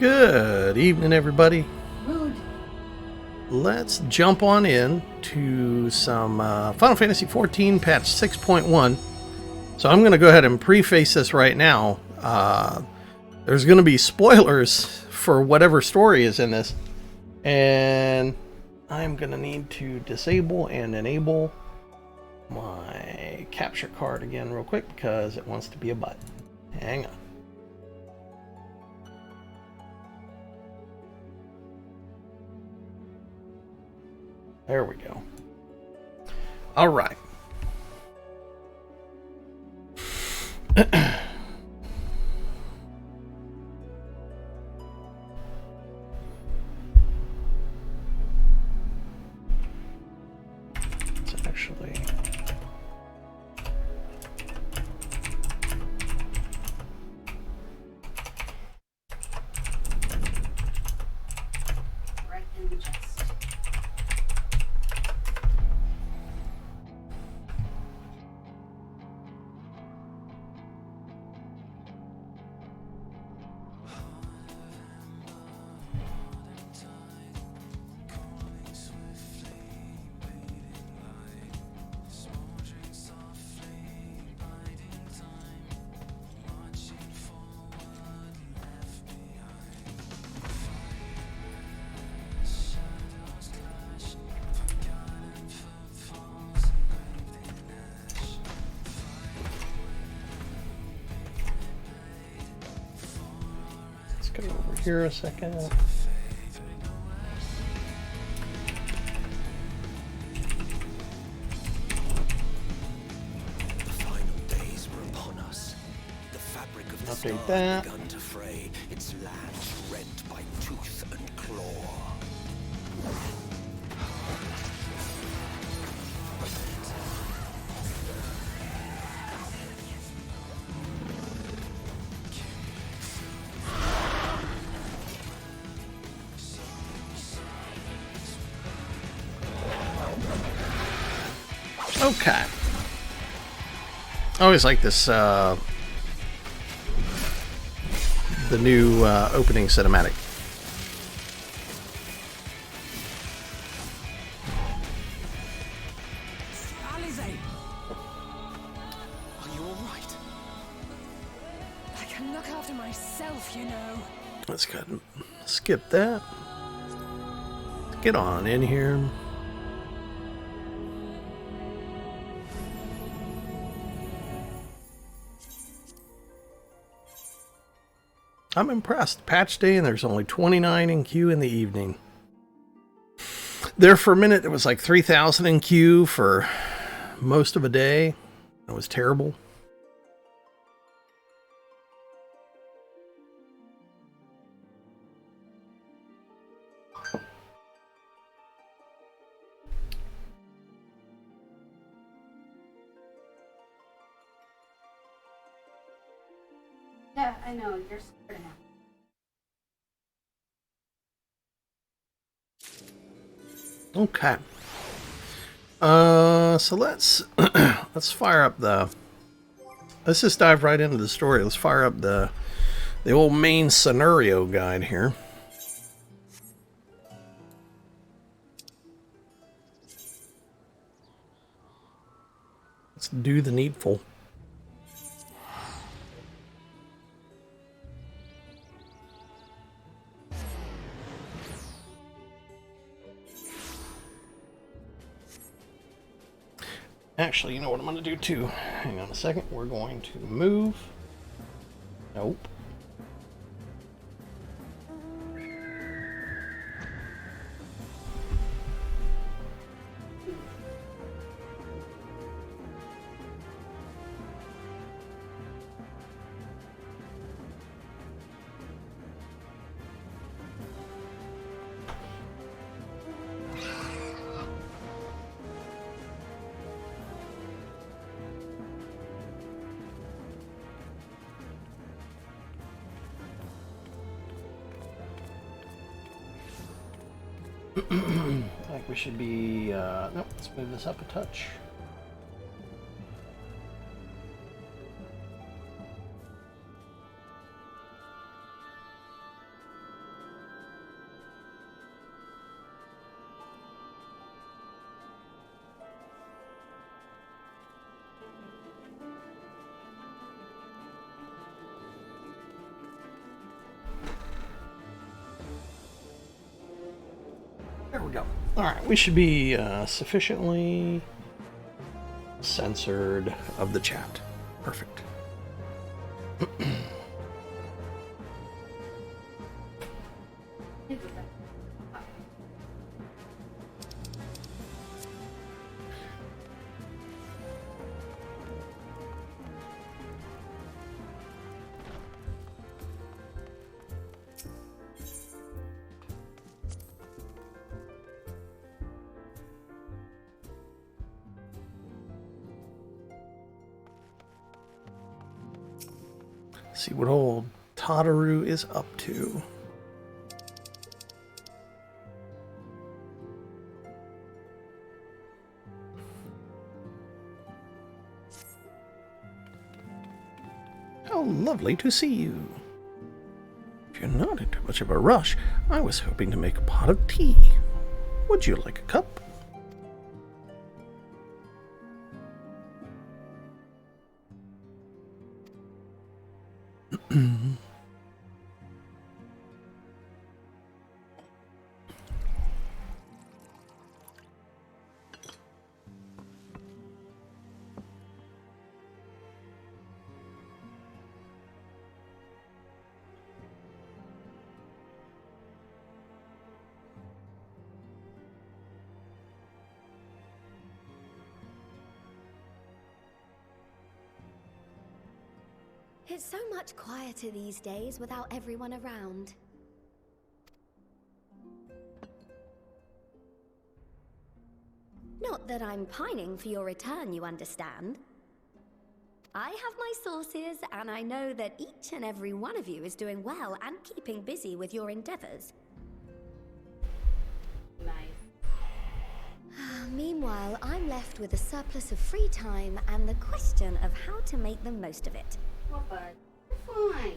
Good evening, everybody. Rude. Let's jump on in to some Final Fantasy XIV patch 6.1. So I'm going to go ahead and preface this right now. There's going to be spoilers for whatever story is in this. And I'm going to need to disable and enable my capture card again real quick because it wants to be a button. Hang on. There we go. All right. It's actually... Right in the chest. Let's go over here a second. The final days were upon us. The fabric of the Update star that. had begun to fray, its lands rent by tooth and claw. Okay. I always like this, the new opening cinematic. Alizé, Are you all right? I can look after myself, you know. Let's go ahead and skip that. Let's get on in here. I'm impressed. Patch day and there's only 29 in queue in the evening. There for a minute, it was like 3,000 in queue for most of a day. It was terrible. Yeah, I know. You're scared now. Okay. So let's let's fire up the. Let's just dive right into the story. Let's fire up the old main scenario guide here. Let's do the needful. Actually, you know what I'm going to do too? Hang on a second. We're going to move. Nope. I think we should be, nope, let's move this up a touch. we go. All right, we should be sufficiently censored of the chat. Perfect. See what old Tataru is up to. How lovely to see you. If you're not in too much of a rush, I was hoping to make a pot of tea. Would you like a cup? It's so much quieter these days without everyone around. Not that I'm pining for your return, you understand. I have my sources, and I know that each and every one of you is doing well and keeping busy with your endeavors. Nice. Meanwhile, I'm left with a surplus of free time and the question of how to make the most of it. Well, bud, you're fine.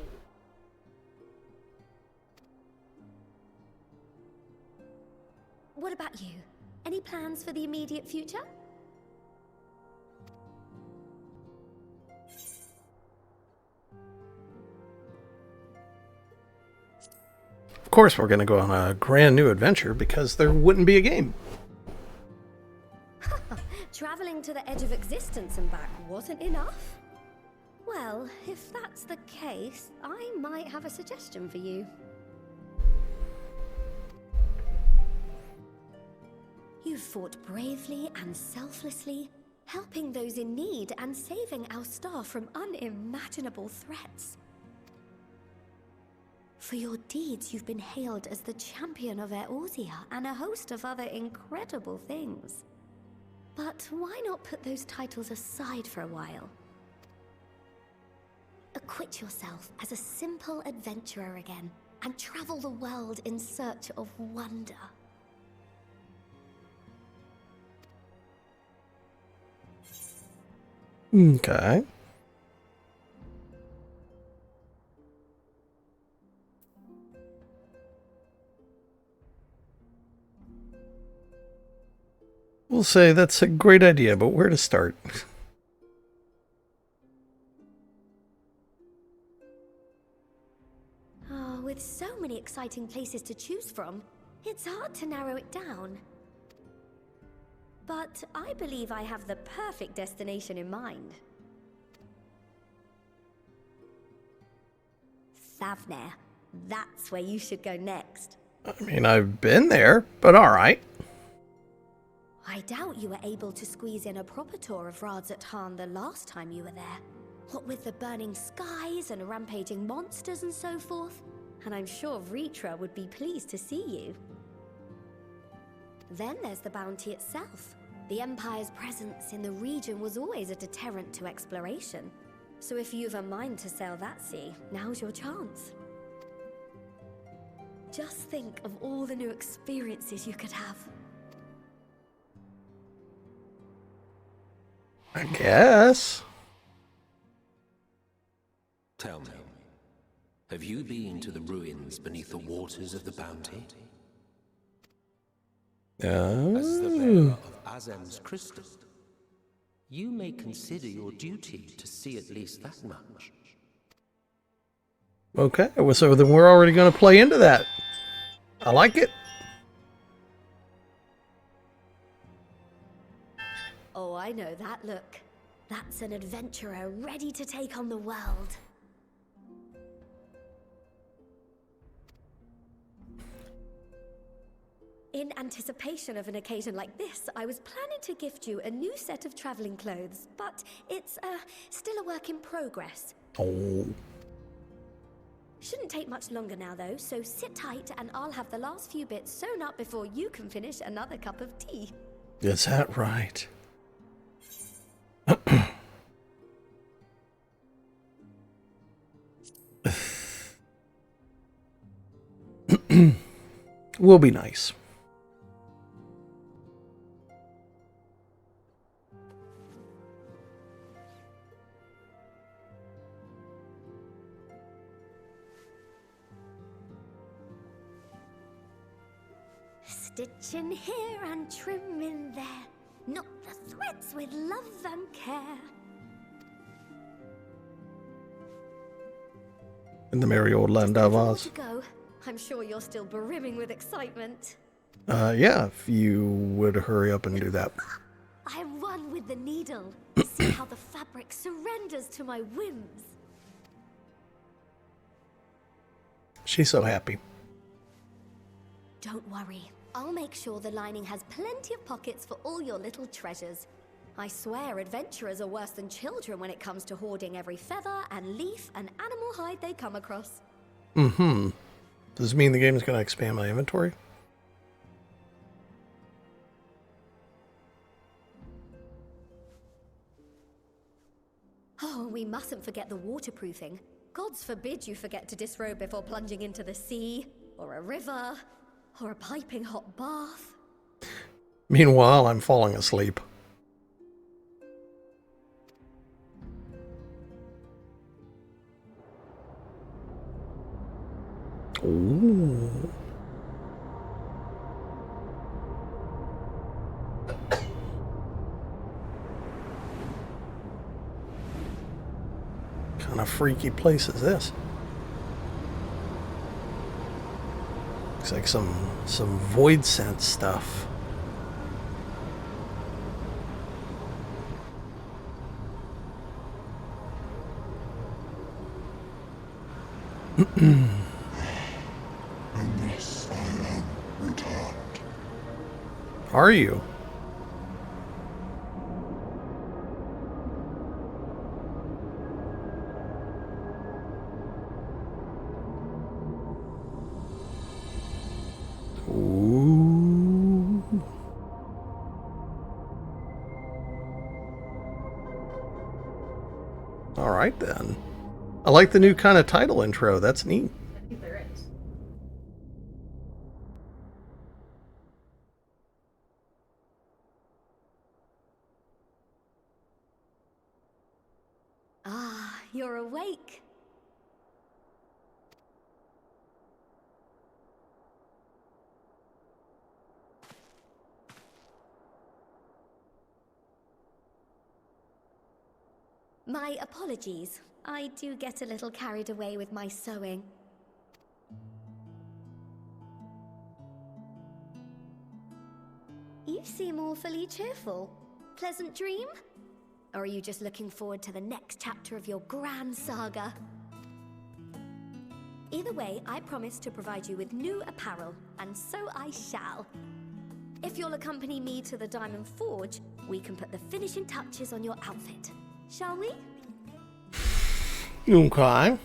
What about you? Any plans for the immediate future? Of course, we're going to go on a brand new adventure because there wouldn't be a game. Traveling to the edge of existence and back wasn't enough? Well, if that's the case, I might have a suggestion for you. You fought bravely and selflessly, helping those in need and saving our star from unimaginable threats. For your deeds, you've been hailed as the champion of Eorzea and a host of other incredible things. But why not put those titles aside for a while? Acquit yourself as a simple adventurer again and travel the world in search of wonder. Okay. We'll say that's a great idea, but where to start? Oh, with so many exciting places to choose from, it's hard to narrow it down. But I believe I have the perfect destination in mind. Thavnair. That's where you should go next. I mean, I've been there, but all right. I doubt you were able to squeeze in a proper tour of Radzat the last time you were there. What with the burning skies and rampaging monsters and so forth. And I'm sure Ritra would be pleased to see you. Then there's the bounty itself. The Empire's presence in the region was always a deterrent to exploration. So if you've a mind to sail that sea, now's your chance. Just think of all the new experiences you could have. I guess. Tell me, have you been to the ruins beneath the waters of the bounty? As the bearer of Azem's crystal, you may consider your duty to see at least that much. Okay, well, so then we're already going to play into that. I like it. Oh, I know that look. That's an adventurer ready to take on the world. In anticipation of an occasion like this, I was planning to gift you a new set of traveling clothes, but it's still a work in progress. Oh. Shouldn't take much longer now, though, so sit tight and I'll have the last few bits sewn up before you can finish another cup of tea. Is that right? Will be nice. Stitch in here and trim in there. Knot the threads with love and care. In the merry old land of Oz. To go. I'm sure you're still brimming with excitement. Yeah, if you would hurry up and do that. I run with the needle. See how the fabric surrenders to my whims. She's so happy. Don't worry. I'll make sure the lining has plenty of pockets for all your little treasures. I swear adventurers are worse than children when it comes to hoarding every feather and leaf and animal hide they come across. Mm-hmm. Does it mean the game is going to expand my inventory? Oh, we mustn't forget the waterproofing. Gods forbid you forget to disrobe before plunging into the sea, or a river, or a piping hot bath. Meanwhile, I'm falling asleep. Ooh. What kind of freaky place is this? Looks like some void sense stuff. Unless I am returned. Are you? Ooh. All right then. I like the new kind of title intro. That's neat. I think there is. Ah, you're awake. My apologies. I do get a little carried away with my sewing. You seem awfully cheerful. Pleasant dream? Or are you just looking forward to the next chapter of your grand saga? Either way, I promise to provide you with new apparel, and so I shall. If you'll accompany me to the Diamond Forge, we can put the finishing touches on your outfit. Shall we? Okay.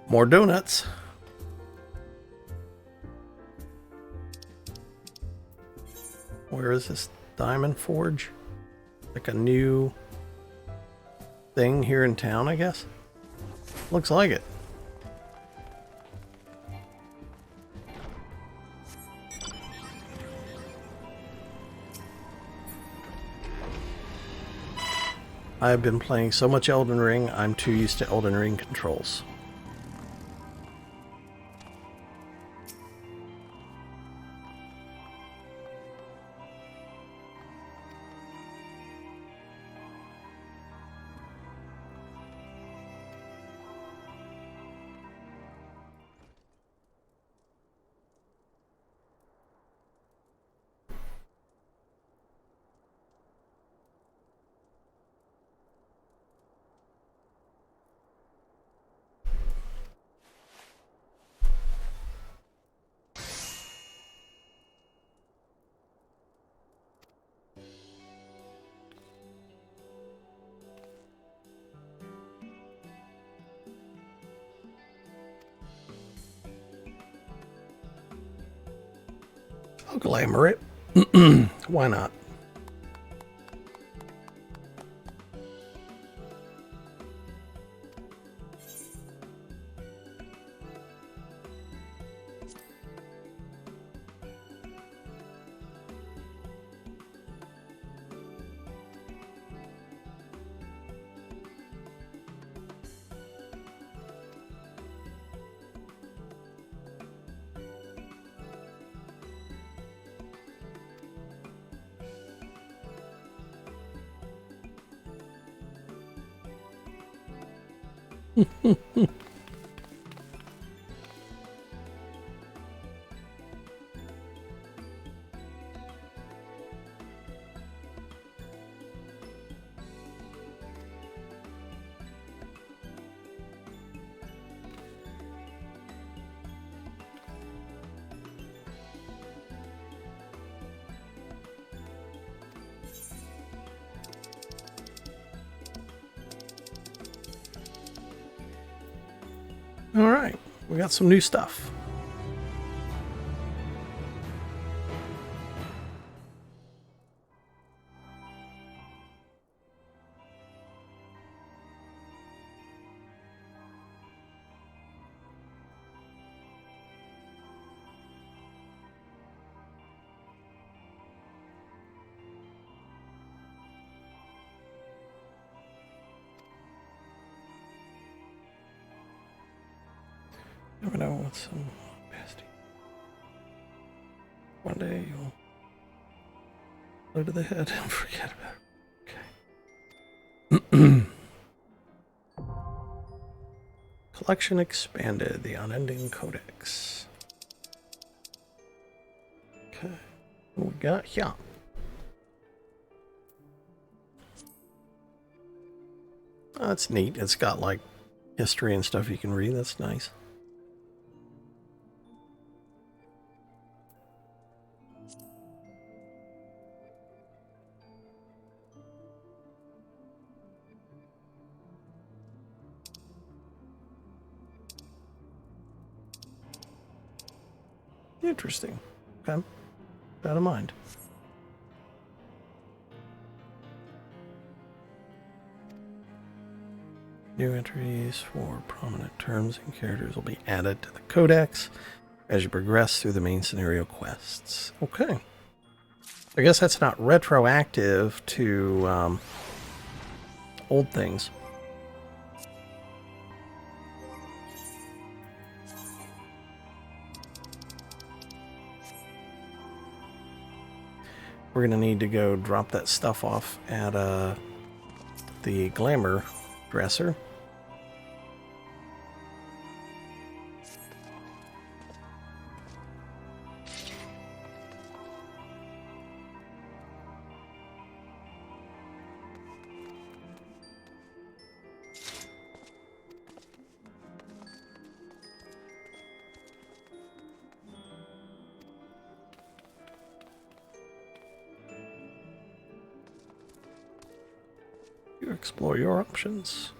More donuts. Where is this Diamond Forge? Like a new thing here in town, I guess? Looks like it. I've been playing so much Elden Ring, I'm too used to Elden Ring controls. I'll glamour it. Why not? All right, we got some new stuff. Never know what's some bestie. One day you'll go to the head and forget about it. Okay. Collection expanded. The Unending Codex. Okay. What we got here? Oh, that's neat. It's got like history and stuff you can read. That's nice. Interesting. Okay. That in mind. New entries for prominent terms and characters will be added to the codex as you progress through the main scenario quests. Okay. I guess that's not retroactive to old things. We're going to need to go drop that stuff off at the glamour dresser. You explore your options.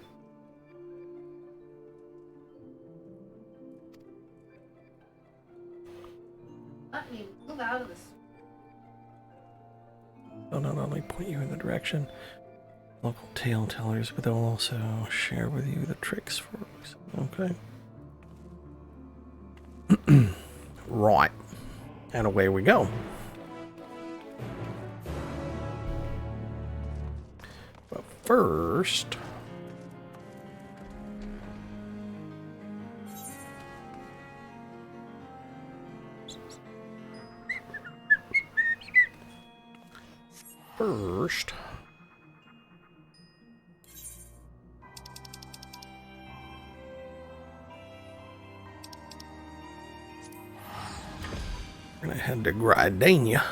Let me move out of this. They'll not only point you in the direction local tale tellers, but they'll also share with you the tricks for okay. Right. And away we go. But first, we're gonna head to Gridania.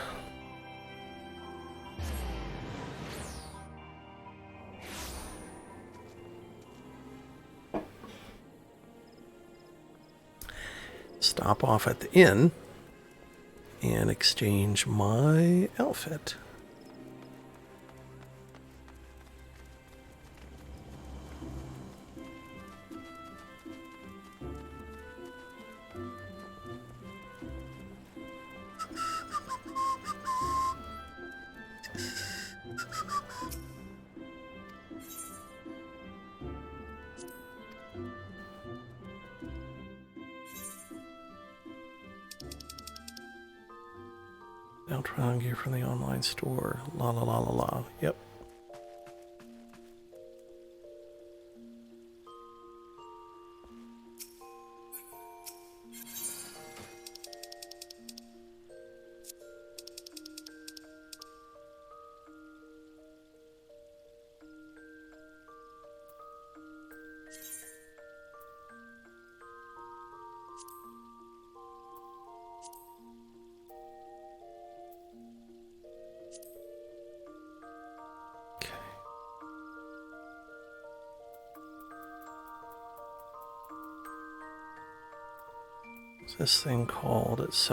Stop off at the inn and exchange my outfit. Now try on gear from the online store. La la la la la. Yep. What's this thing called? It's is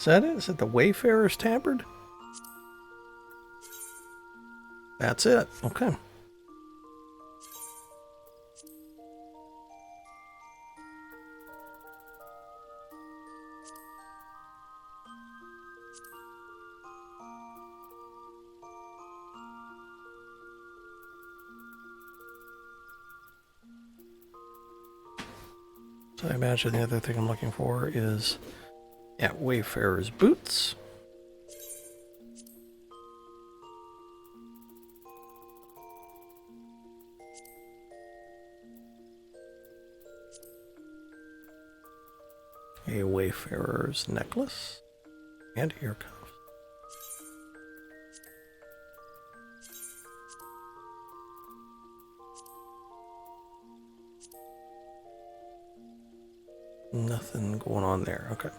that it? Is it the Wayfarer's Tabard? That's it. Okay. So I imagine the other thing I'm looking for is at Wayfarer's Boots. A Wayfarer's necklace and ear cuffs. Nothing going on there. Okay.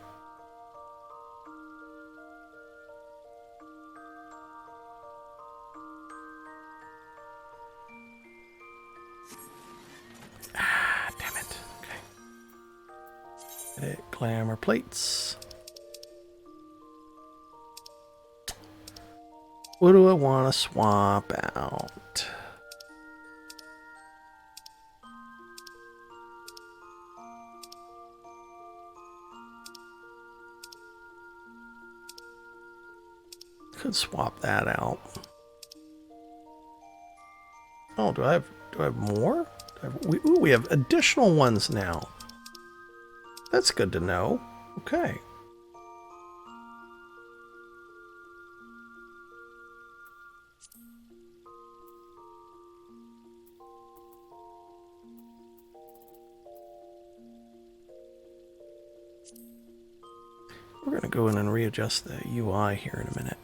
Ah, damn it. Okay. Edit glamour plates. What do I want to swap out? Could swap that out. Oh, do I have more? We have additional ones now. That's good to know. Okay. We're going to go in and readjust the UI here in a minute.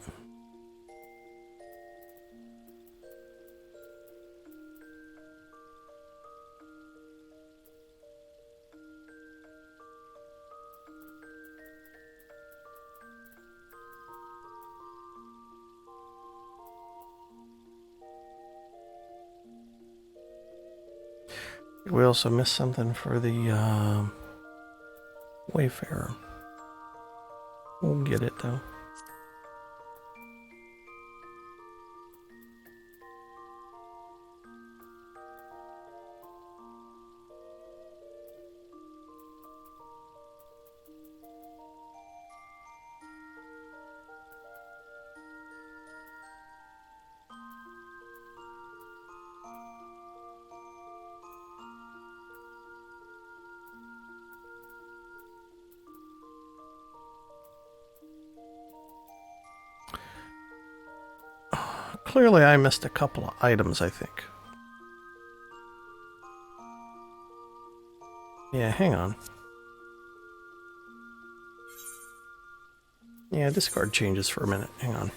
We also missed something for the Wayfarer. We'll get it though. clearly I missed a couple of items, I think. Yeah, hang on. Yeah, discard changes for a minute. Hang on.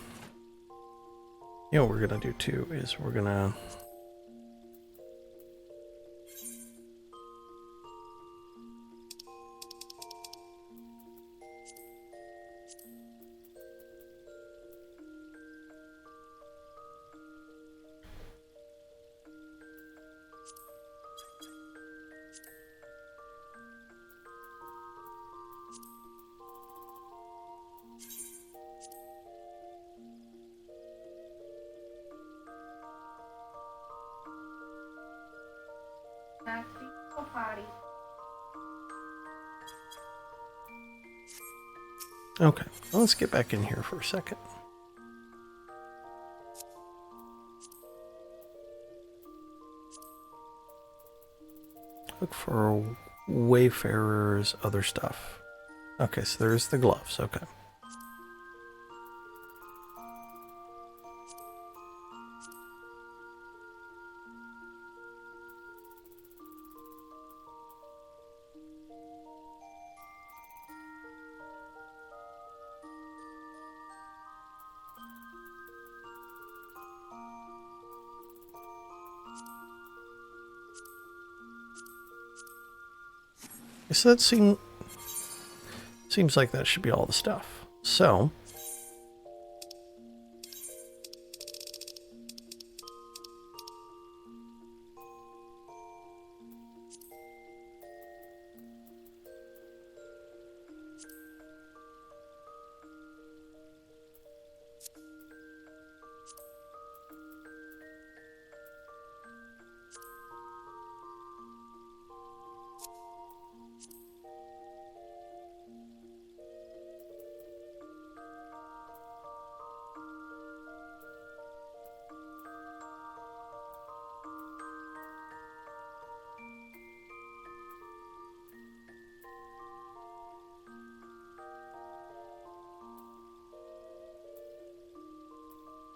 You know what we're going to do too is we're going to... Potty. Okay, well, let's get back in here for a second. Look for Wayfarer's other stuff. Okay, so there's the gloves. Okay. So that seems like that should be all the stuff. So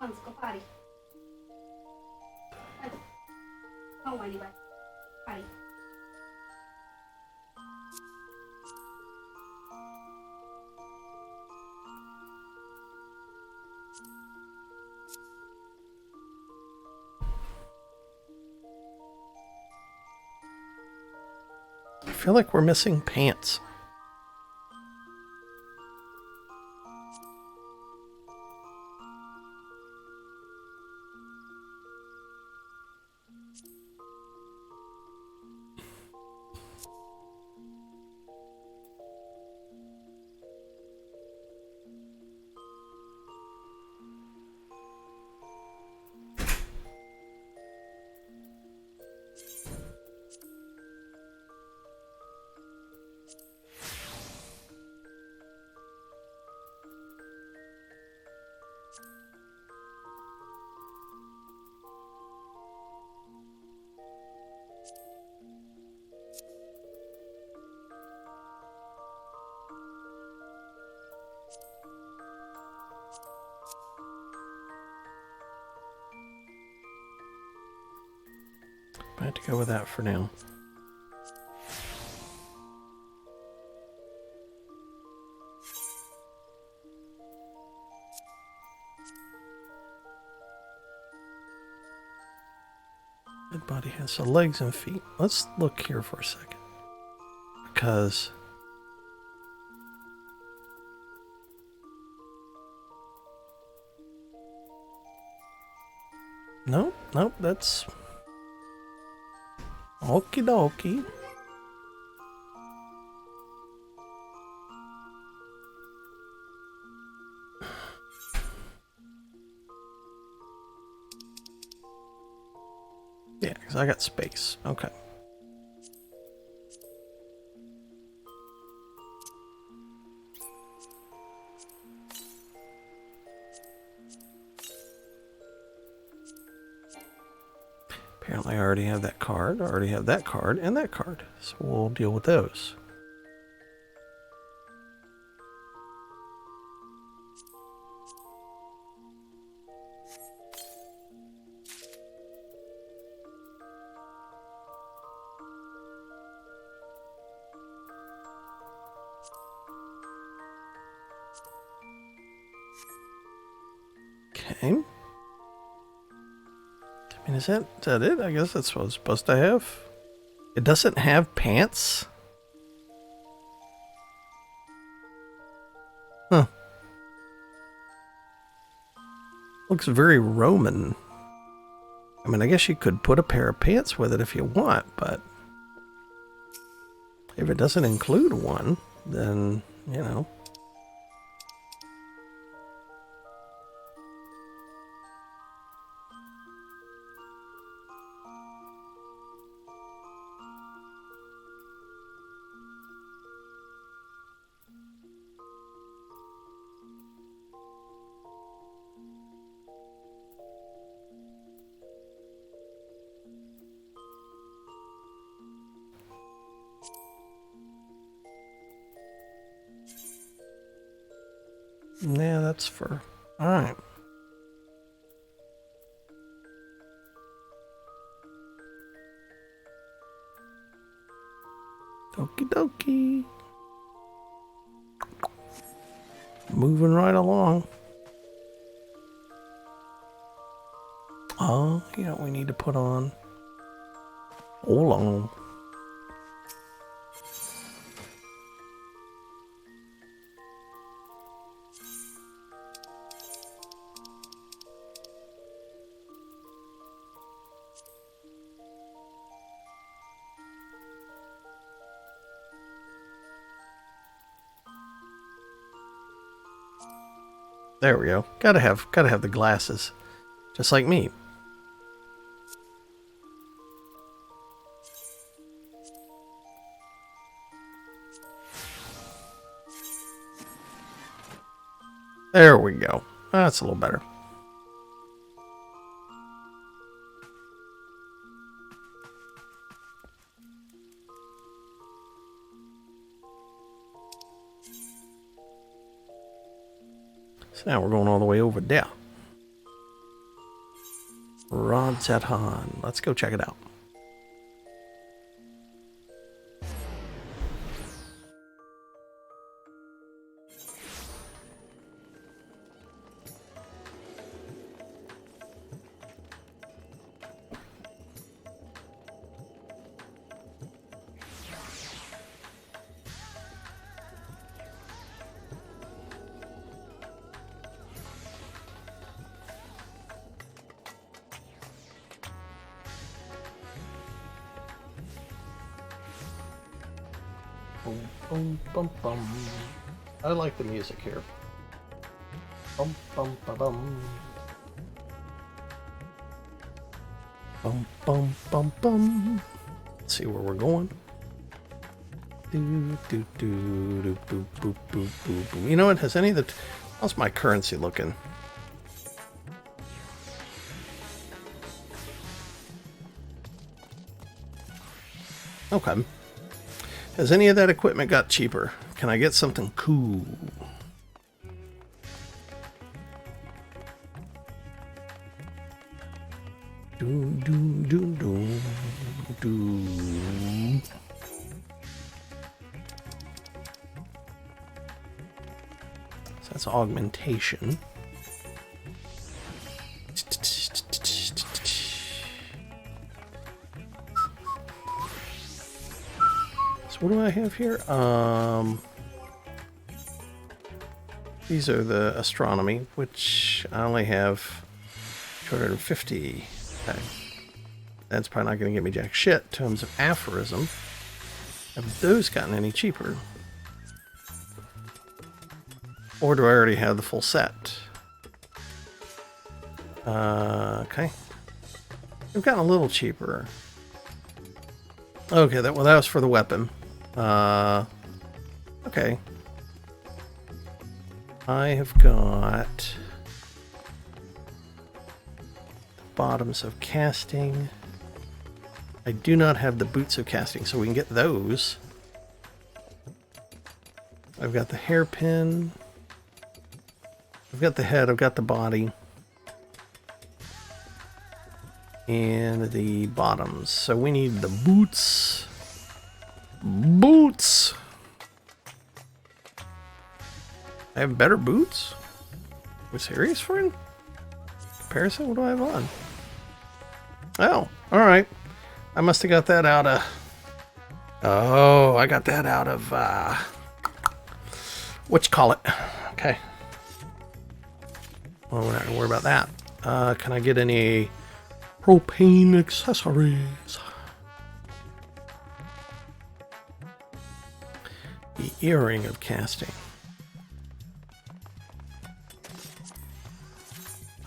Let's go potty. Come on, anyway. Potty. I feel like we're missing pants. I have to go with that for now. Dead body has the legs and feet. Let's look here for a second. Because nope, that's okie dokie. Yeah, because I got space. Okay. Apparently I already have that card. I already have that card and that card. So we'll deal with those. Okay. I mean, is that it? I guess that's what it's supposed to have. It doesn't have pants? Huh. Looks very Roman. I mean, I guess you could put a pair of pants with it if you want, but if it doesn't include one, then, you know. Yeah, that's fur. Alright. Okie dokie. Moving right along. Oh, you know what we need to put on? Hold on. There we go. Gotta have the glasses. Just like me. There we go. That's a little better. So now we're going all the way over there. Rodzeton. Let's go check it out. Boom, boom, bum, bum. I like the music here. Bum, bum, ba, bum. Bum, bum, bum, bum. Let's see where we're going. Do, do, do, do, boop, boop, boop, boop, boop. You know what? Has any of the... How's my currency looking? Okay. Has any of that equipment got cheaper? Can I get something cool? Do, do, do, do, do. So that's augmentation. What do I have here? These are the astronomy, which I only have 250. Okay. That's probably not going to get me jack shit in terms of aphorism. Have those gotten any cheaper? Or do I already have the full set? Okay. They've gotten a little cheaper. Okay, that was for the weapon. Okay. I have got the bottoms of casting. I do not have the boots of casting, so we can get those. I've got the hairpin. I've got the head, I've got the body. And the bottoms. So we need the boots. Boots! I have better boots? Are we serious, friend? Parasite? What do I have on? Oh, alright. I must have got that out of... Oh, I got that out of... whatchamacallit. Okay. Well, we're not going to worry about that. Can I get any propane accessories? The earring of casting.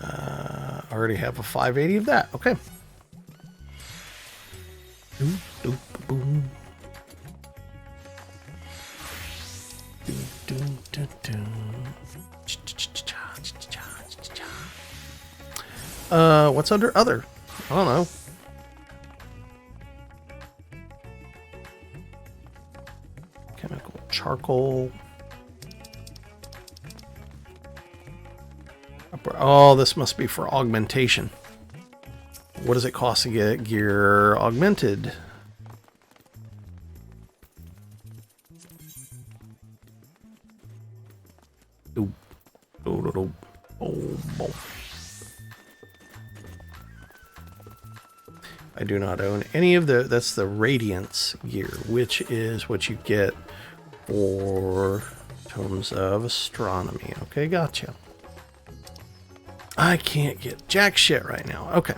I already have a 580 of that. Okay. Doop, doop, boom. Doop, doop, doop, doop. What's under other? I don't know. Chemical charcoal. Oh, this must be for augmentation. What does it cost to get gear augmented? Doop. Doop, doop, doop. I do not own any of that's the Radiance gear, which is what you get for Tomes of Astronomy. Okay, gotcha. I can't get jack shit right now. Okay.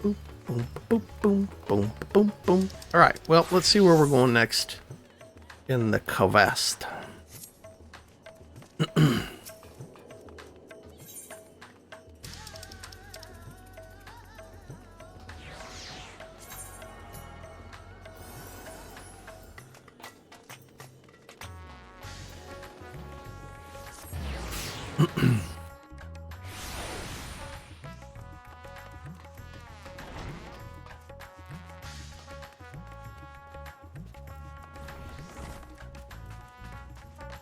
Boom, boom, boom, boom, boom, boom, boom. All right, well, let's see where we're going next in the quest.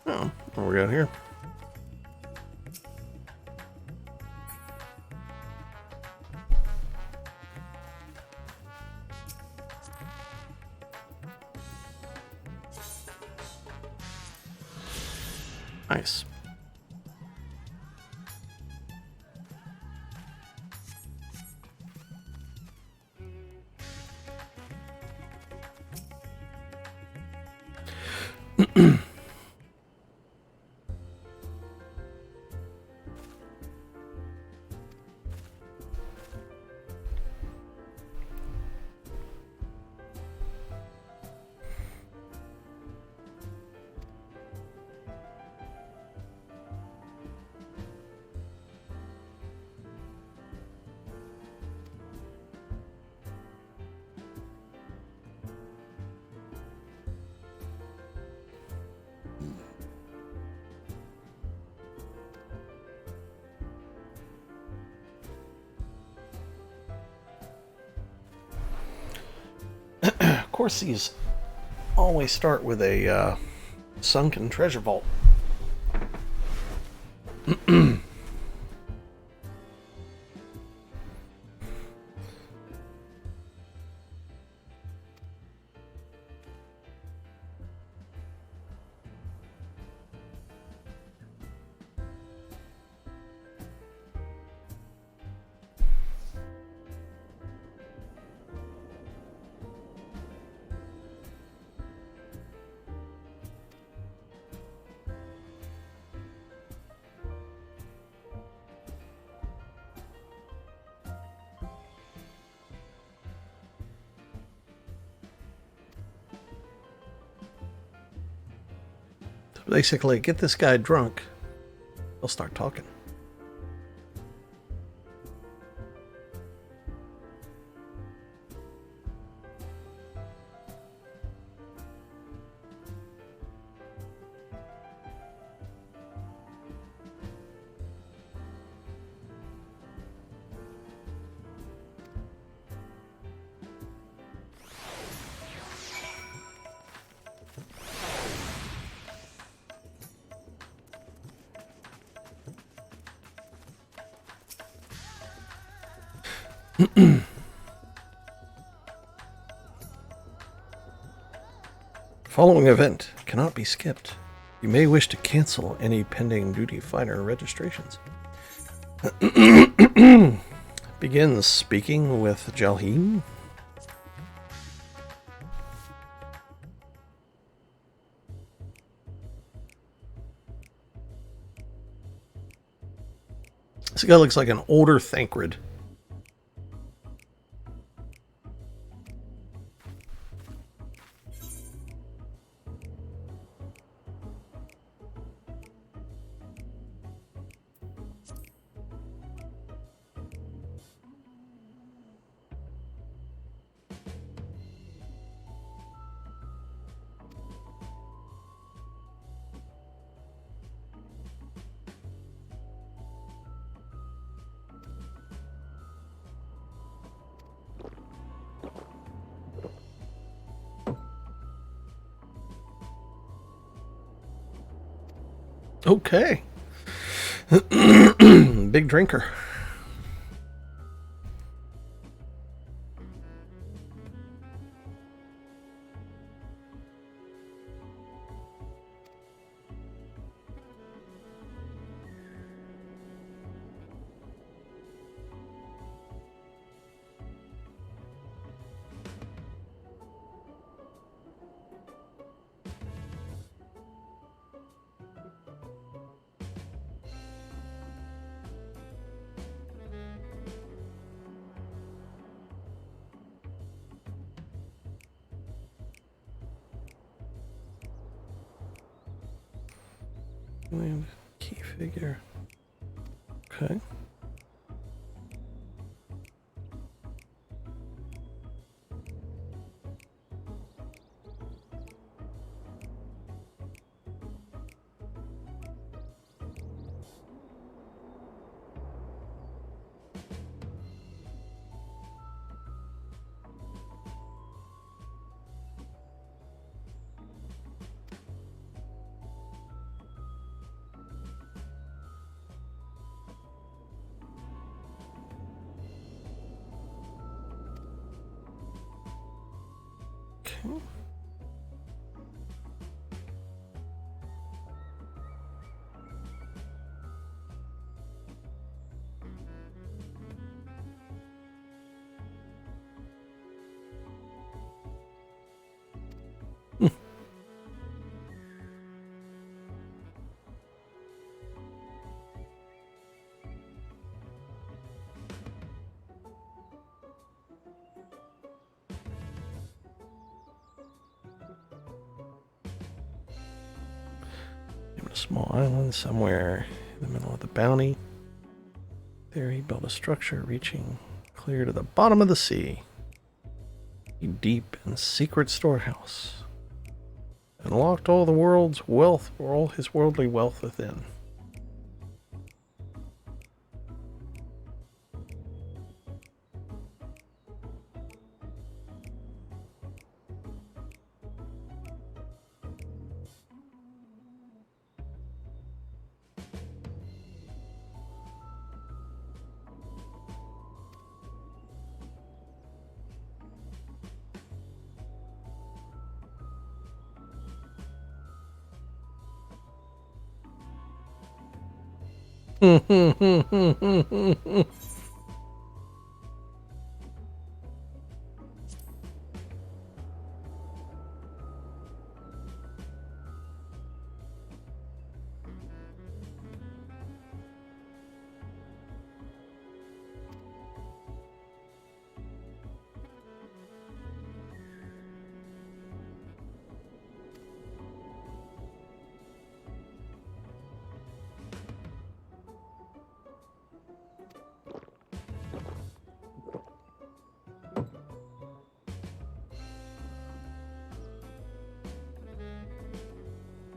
Oh, what we got here? Nice. Of course, these always start with a sunken treasure vault. Basically, get this guy drunk, he'll start talking. following event cannot be skipped. You may wish to cancel any pending duty fighter registrations. Begins speaking with Jalhim. This guy looks like an older Thancred. Okay. Big drinker. Key figure. Okay. Okay. A small island somewhere in the middle of the bounty. There he built a structure reaching clear to the bottom of the sea. A deep and secret storehouse. And locked all the world's wealth, or all his worldly wealth within.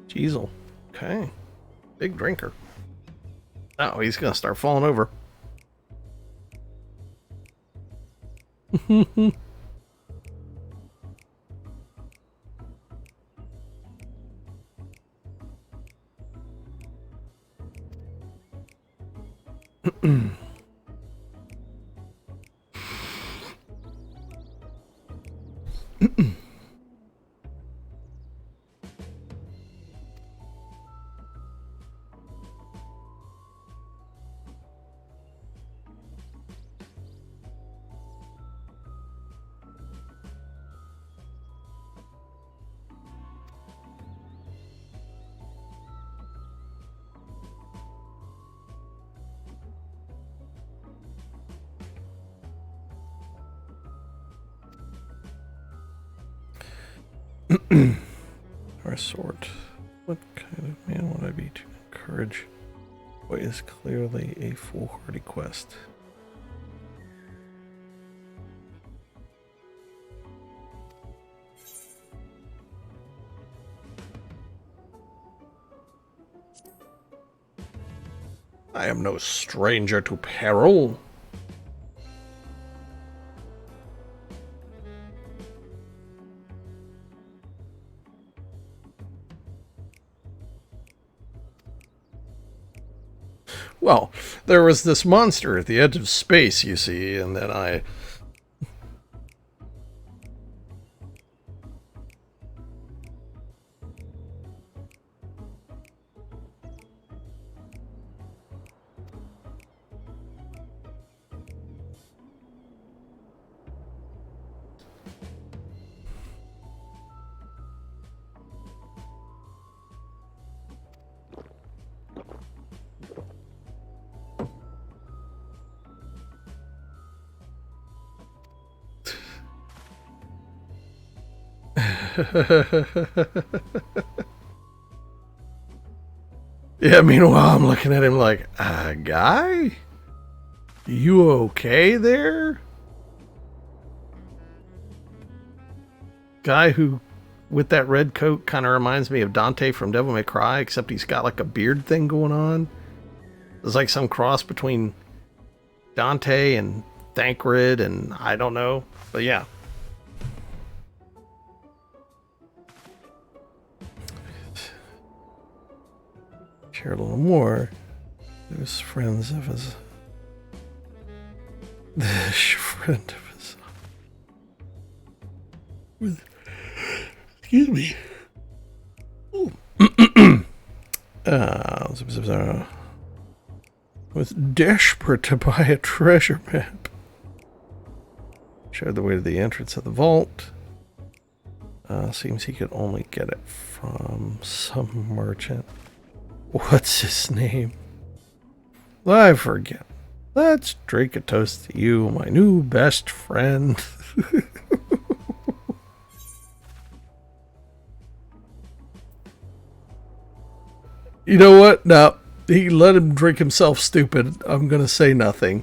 Jeezel. Okay. Big drinker. Oh, he's gonna start falling over. Or sort. What kind of man would I be to encourage what is clearly a foolhardy quest? I am no stranger to peril. Well, there was this monster at the edge of space, you see, and then I... Yeah, meanwhile, I'm looking at him like, guy? You okay there? Guy who, with that red coat, kind of reminds me of Dante from Devil May Cry, except he's got like a beard thing going on. It's like some cross between Dante and Thancred, and I don't know, but yeah. Share a little more. There's friends of his. This friend of his. With. Excuse me. Was desperate to buy a treasure map. Showed the way to the entrance of the vault. Seems he could only get it from some merchant. What's his name? I forget. Let's drink a toast to you, my new best friend. You know what? No, he let him drink himself stupid. I'm gonna say nothing.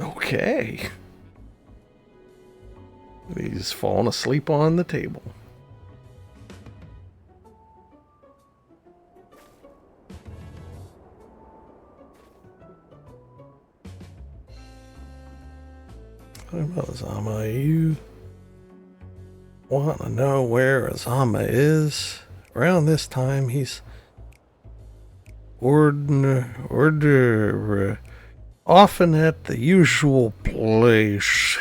Okay. He's fallen asleep on the table. What about Azama? You want to know where Azama is? Around this time, he's often at the usual place.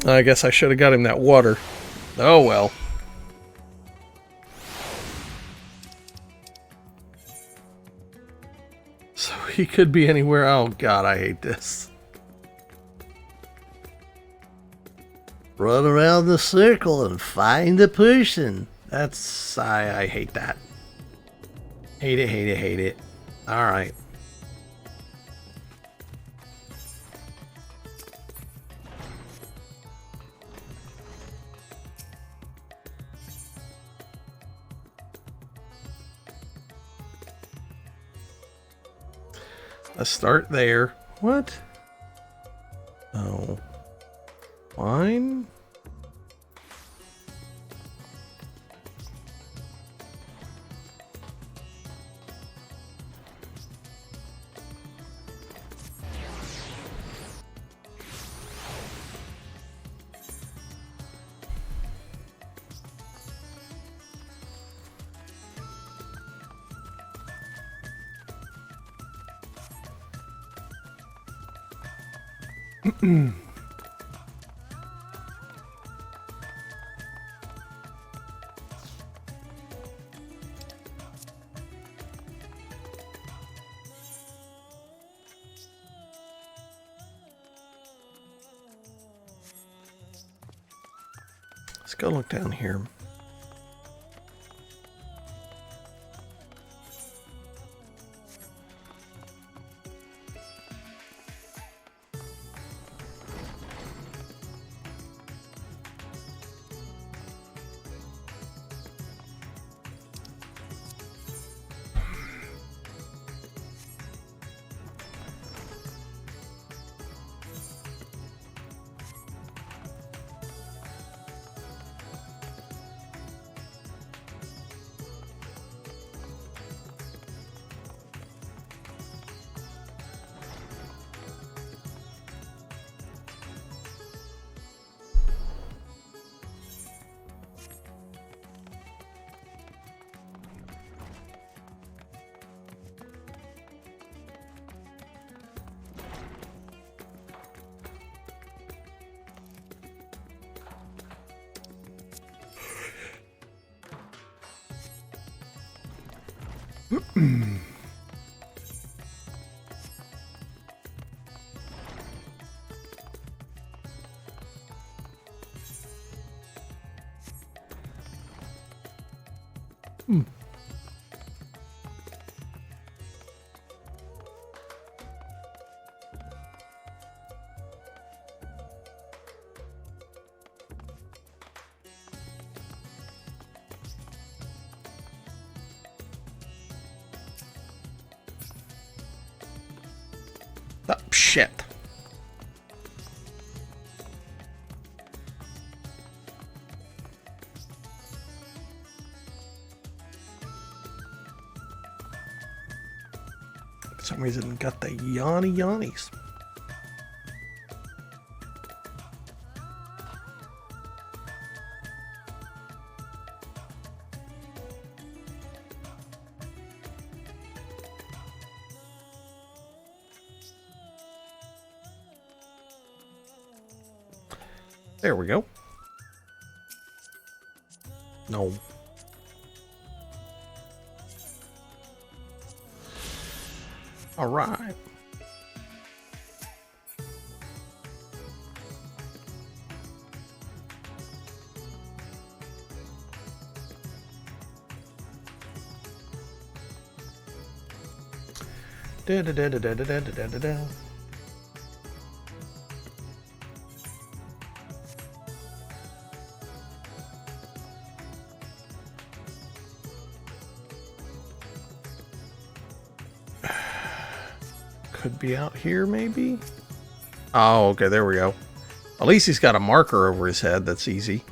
I guess I should have got him that water. Oh well. So he could be anywhere. Oh god, I hate this. Run around the circle and find a person. That's... I hate that. Hate it, hate it, hate it. Alright. Let's start there. What? Oh. Wine? Let's go look down here. Oh, shit. For some reason, got the yawnies. There we go. No. All right. Da da da da da da da da da. Could be out here, maybe? Oh, okay, there we go. At least he's got a marker over his head. That's easy.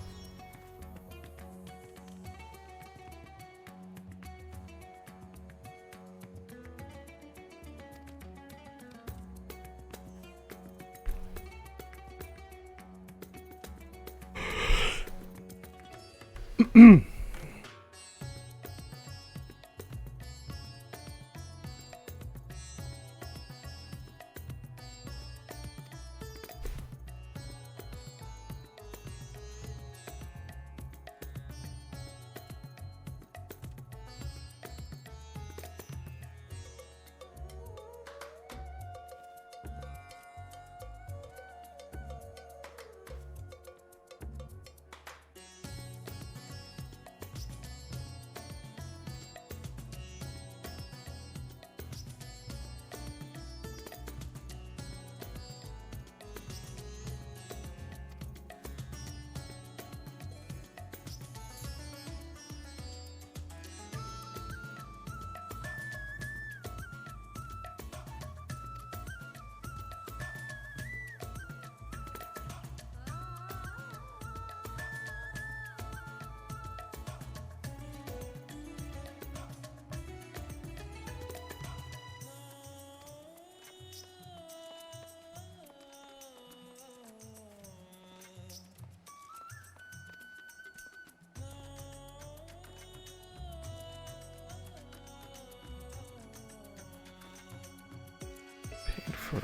For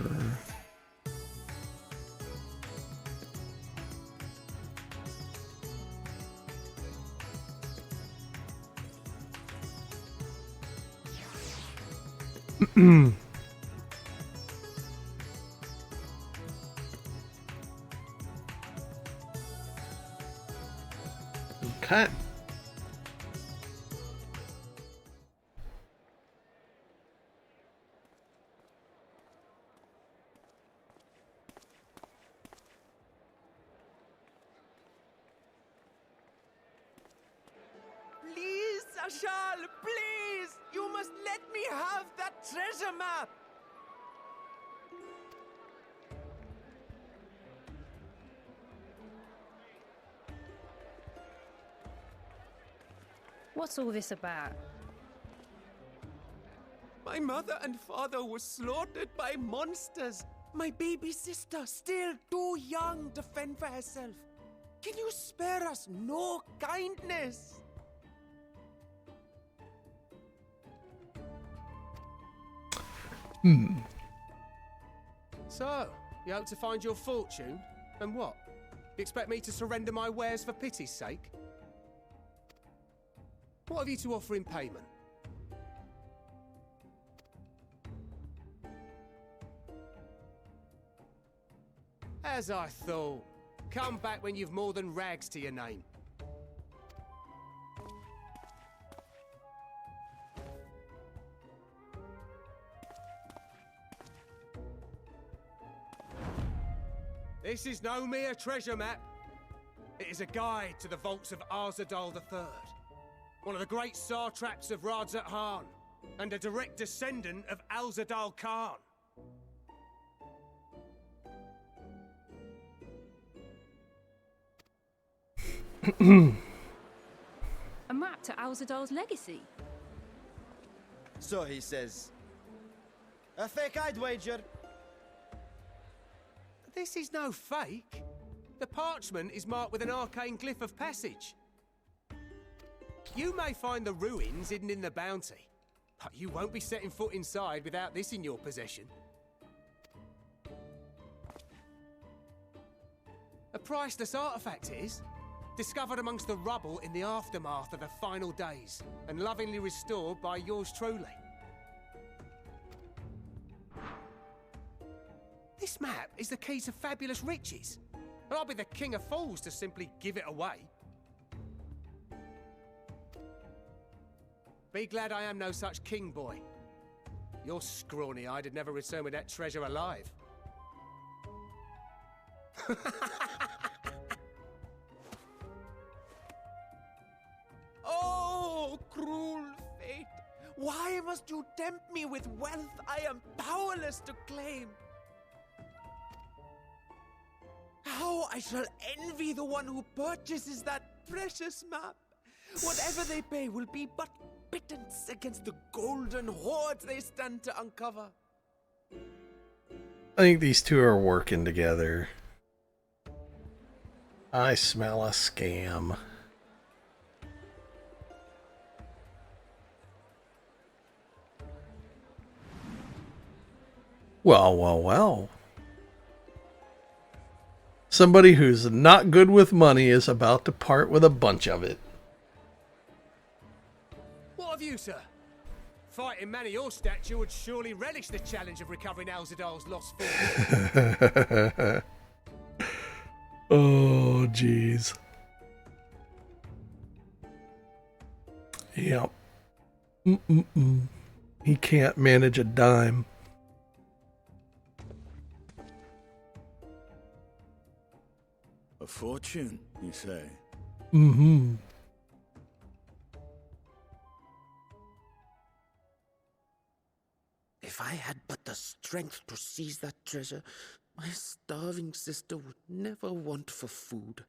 Okay. Please, Ashal, please! You must let me have that treasure map! What's all this about? My mother and father were slaughtered by monsters. My baby sister, still too young to fend for herself. Can you spare us no kindness? So, you hope to find your fortune? And what? You expect me to surrender my wares for pity's sake? What have you to offer in payment? As I thought. Come back when you've more than rags to your name. This is no mere treasure map. It is a guide to the vaults of Arzadal III, one of the great satraps of Radzat Han, and a direct descendant of Alzadal Khan. A map to Alzadal's legacy? So he says. A fake, I'd wager. This is no fake. The parchment is marked with an arcane glyph of passage. You may find the ruins hidden in the bounty, but you won't be setting foot inside without this in your possession. A priceless artifact it is, discovered amongst the rubble in the aftermath of the final days, and lovingly restored by yours truly. This map is the key to fabulous riches, and I'll be the king of fools to simply give it away. Be glad I am no such king, boy. Your scrawny-eyed had never return with that treasure alive. Oh, cruel fate! Why must you tempt me with wealth I am powerless to claim? How I shall envy the one who purchases that precious map! Whatever they pay will be but pittance against the golden hoards they stand to uncover. I think these two are working together. I smell a scam. Well, well, well. Somebody who's not good with money is about to part with a bunch of it. What have you, sir? Fighting man of your stature would surely relish the challenge of recovering Alzadal's lost fortune. Oh, jeez. Yep. He can't manage a dime. A fortune, you say? Mm-hmm. If I had but the strength to seize that treasure, my starving sister would never want for food.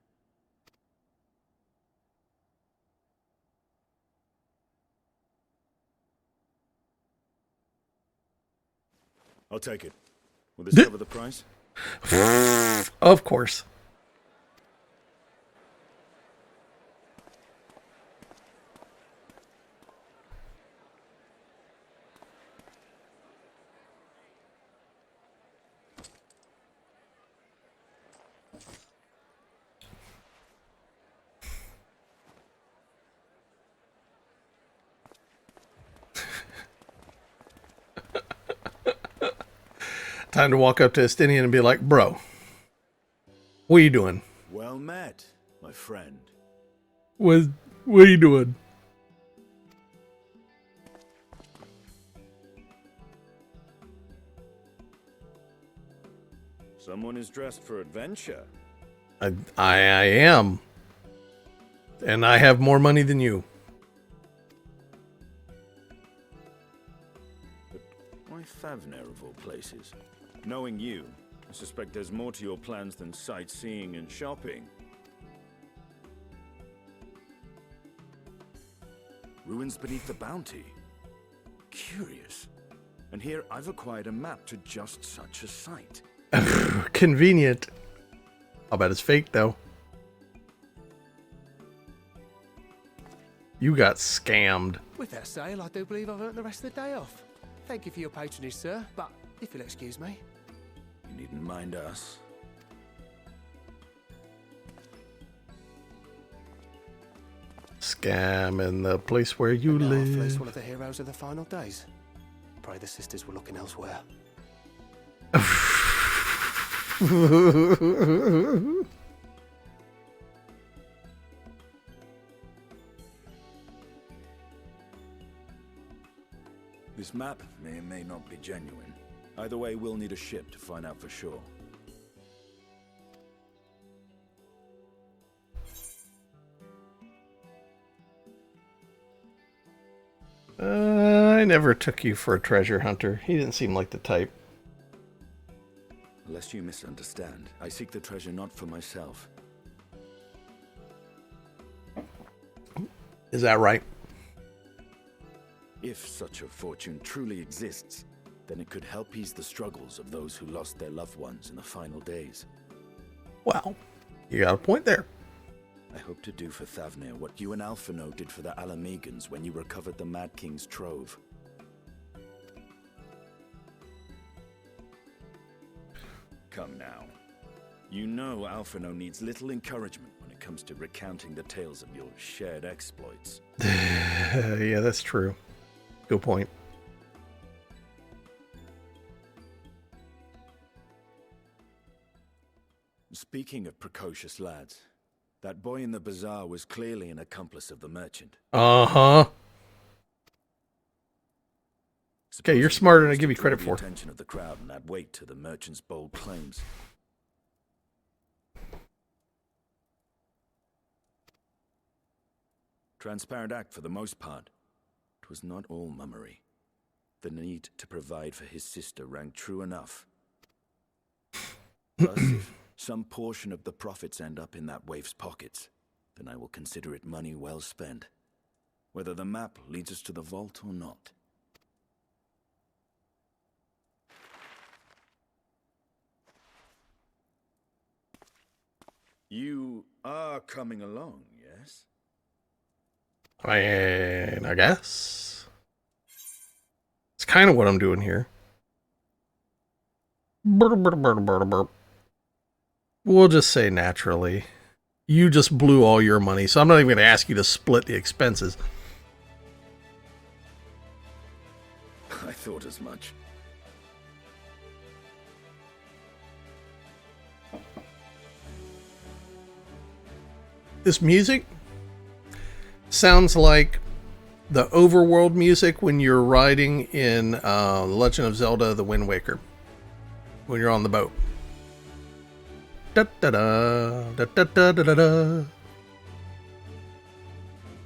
I'll take it. Will this cover the price? Of course. Time to walk up to Estinian and be like, bro, what are you doing? Well met, my friend. What are you doing? Someone is dressed for adventure. I am. And I have more money than you. But why Favner of all places? Knowing you, I suspect there's more to your plans than sightseeing and shopping. Ruins beneath the bounty. Curious. And here I've acquired a map to just such a site. Convenient. I'll bet it's fake, though. You got scammed. With that sale, I do believe I've earned the rest of the day off. Thank you for your patronage, sir, but if you'll excuse me. You needn't mind us. Scam in the place where you And now I've live. faced one of the heroes of the final days. Pray the sisters were looking elsewhere. This map may or may not be genuine. Either way, we'll need a ship to find out for sure. I never took you for a treasure hunter. He didn't seem like the type. Lest you misunderstand, I seek the treasure not for myself. Is that right? If such a fortune truly exists, then it could help ease the struggles of those who lost their loved ones in the final days. Well, you got a point there. I hope to do for Thavnir what you and Alphino did for the Alamegans when you recovered the Mad King's trove. Come now. You know Alphino needs little encouragement when it comes to recounting the tales of your shared exploits. Yeah, that's true. Good point. Speaking of precocious lads, that boy in the bazaar was clearly an accomplice of the merchant. Uh-huh. Okay, you're smarter than I give you credit for. The attention of the crowd and add weight to the merchant's bold claims. Transparent act for the most part. It was not all mummery. The need to provide for his sister rang true enough. Thus, if some portion of the profits end up in that waif's pockets, then I will consider it money well spent, whether the map leads us to the vault or not. You are coming along, yes? I mean, I guess. It's kind of what I'm doing here. We'll just say naturally. You just blew all your money, so I'm not even going to ask you to split the expenses. I thought as much. This music sounds like the overworld music when you're riding in The Legend of Zelda: The Wind Waker. When you're on the boat. Da da da da da da da da.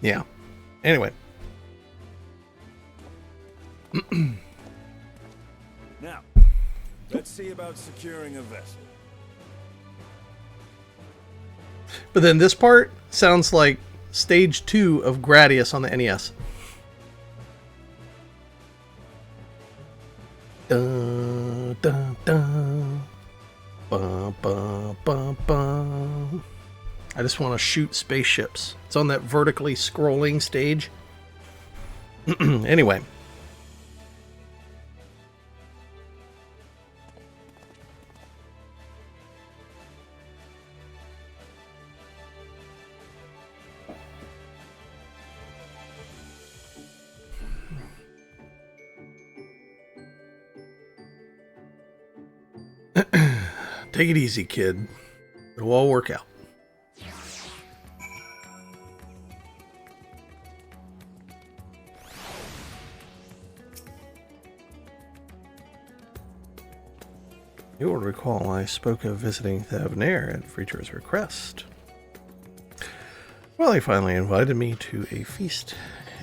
Yeah. Anyway. Now, let's see about securing a vessel. But then this part sounds like stage 2 of Gradius on the NES. Dun, dun, dun. Bum, bum, bum, bum. I just want to shoot spaceships. It's on that vertically scrolling stage. Anyway. Take it easy, kid. It'll all work out. You will recall I spoke of visiting Thavnair at Freetur's request. Well, he finally invited me to a feast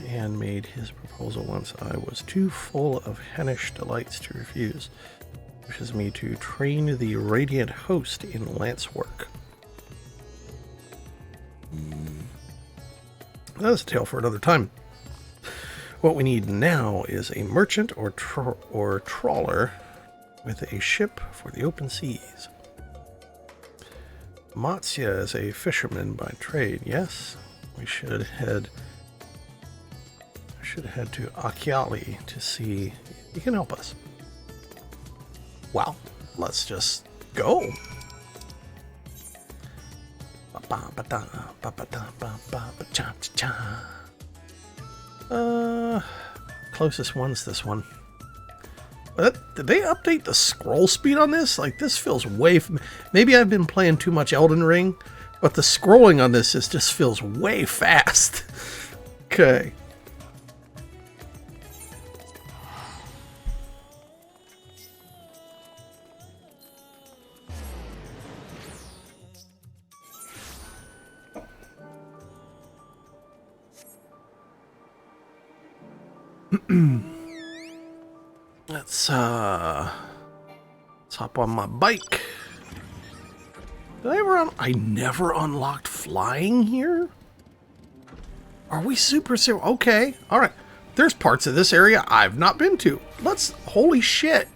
and made his proposal once I was too full of hellish delights to refuse. Wishes me to train the radiant host in lance work. That's a tale for another time. What we need now is a merchant or trawler with a ship for the open seas. Matsya is a fisherman by trade. Yes, we should head to Akyali to see if he can help us. Well, let's just go. Closest one's this one. Did they update the scroll speed on this? Like, this feels way... Maybe I've been playing too much Elden Ring, but the scrolling on this just feels way fast. Okay. Let's hop on my bike. I never unlocked flying here? Are we super serious? Okay, alright. There's parts of this area I've not been to. Holy shit.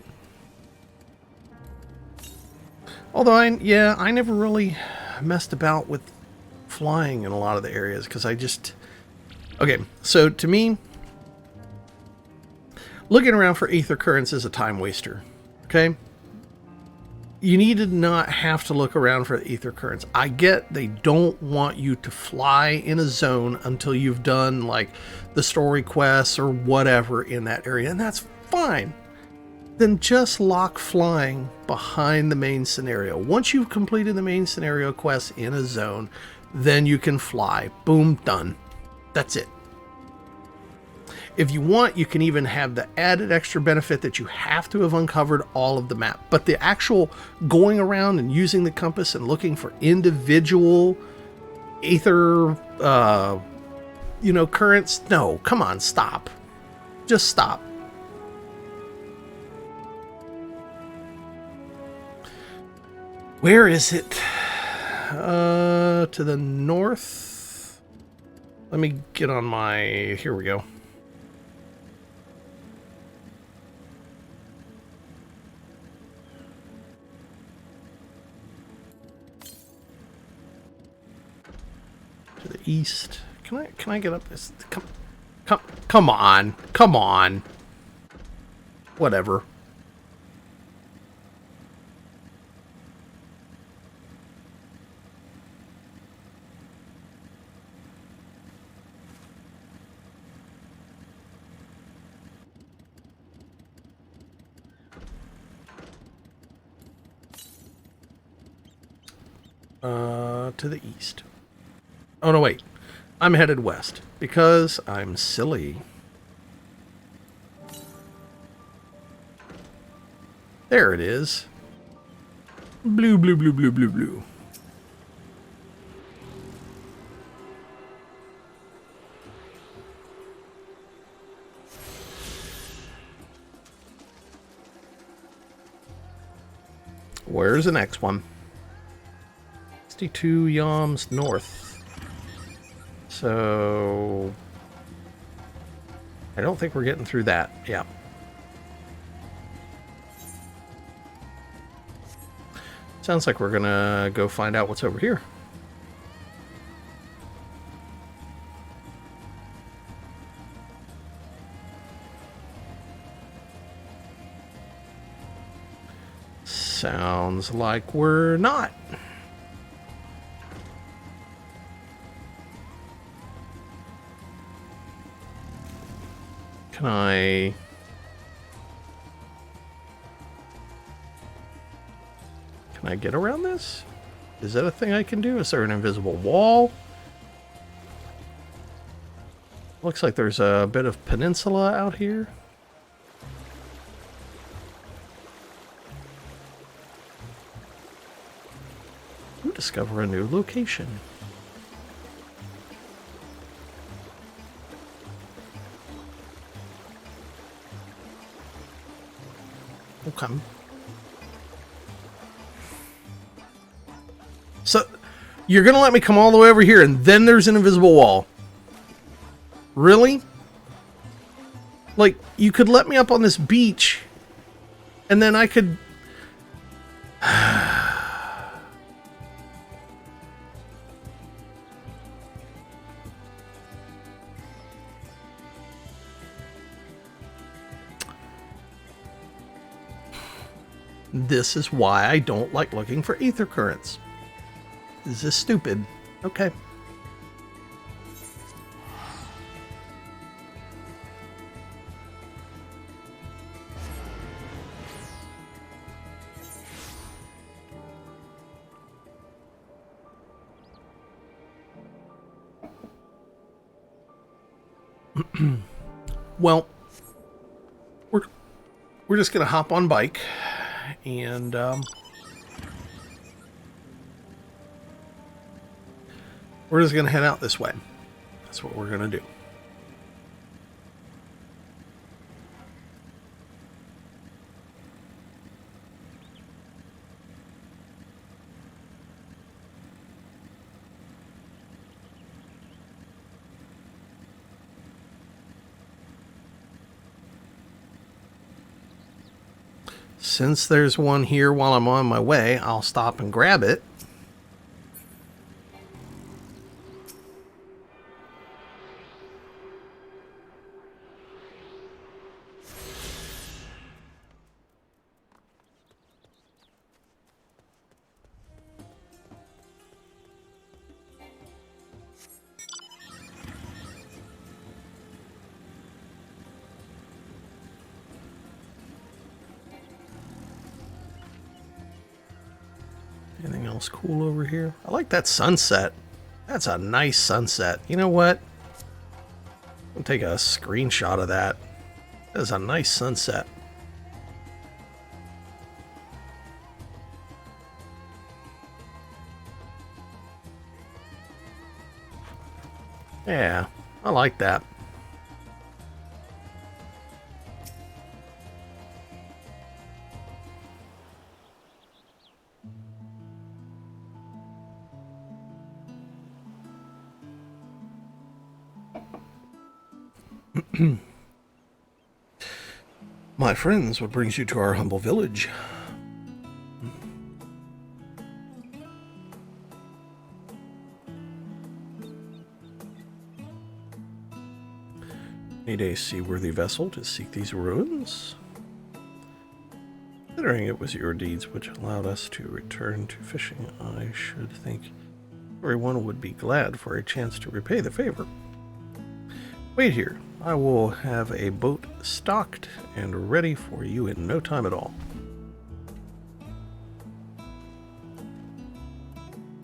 Although I never really messed about with flying in a lot of the areas because okay, so to me, looking around for ether currents is a time waster, okay? You need to not have to look around for ether currents. I get they don't want you to fly in a zone until you've done, like, the story quests or whatever in that area, and that's fine. Then just lock flying behind the main scenario. Once you've completed the main scenario quest in a zone, then you can fly. Boom, done. That's it. If you want, you can even have the added extra benefit that you have to have uncovered all of the map. But the actual going around and using the compass and looking for individual ether, currents, no, come on, stop. Just stop. Where is it? To the north. Let me get on my... Here we go. To the east. Can I get up this? Come on. Whatever. To the east. Oh, no, wait. I'm headed west because I'm silly. There it is. Blue, blue, blue, blue, blue, blue. Where's the next one? 62 yams north. So I don't think we're getting through that. Yeah. Sounds like we're gonna go find out what's over here. Sounds like we're not. Can Can I get around this? Is that a thing I can do? Is there an invisible wall? Looks like there's a bit of peninsula out here. You discover a new location. Okay. So, you're gonna let me come all the way over here and then there's an invisible wall? Really? Like, you could let me up on this beach and then I could... This is why I don't like looking for ether currents. Is this stupid? Okay. Well, we're just gonna hop on bike and we're just gonna head out this way. That's what we're gonna do. Since there's one here while I'm on my way, I'll stop and grab it. Anything else cool over here? I like that sunset. That's a nice sunset. You know what? I'll take a screenshot of that. That's a nice sunset. Yeah, I like that. My friends, what brings you to our humble village? Need a seaworthy vessel to seek these ruins? Considering it was your deeds which allowed us to return to fishing, I should think everyone would be glad for a chance to repay the favor. Wait here. I will have a boat stocked and ready for you in no time at all.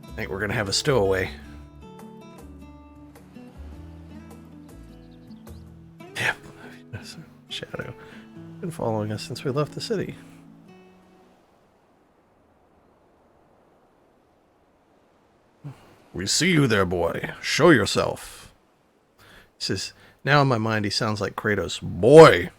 I think we're going to have a stowaway. Yeah, Shadow. Been following us since we left the city. We see you there, boy. Show yourself. He says, now in my mind he sounds like Kratos. Boy!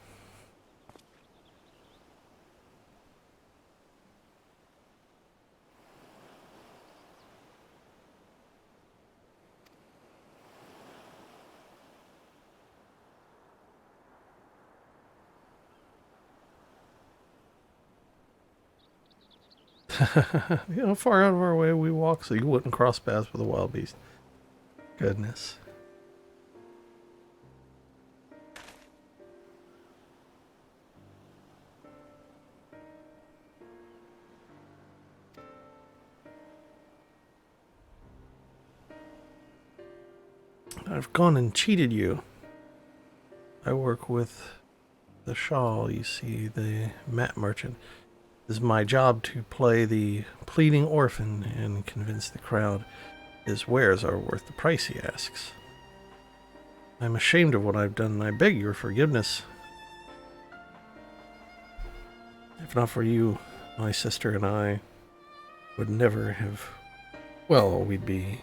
You know, far out of our way we walk so you wouldn't cross paths with a wild beast. Goodness. I've gone and cheated you. I work with the Shawl, you see, the map merchant. is my job to play the pleading orphan and convince the crowd his wares are worth the price he asks. I'm ashamed of what I've done, and I beg your forgiveness. If not for you, my sister and I would never have... Well, we'd be...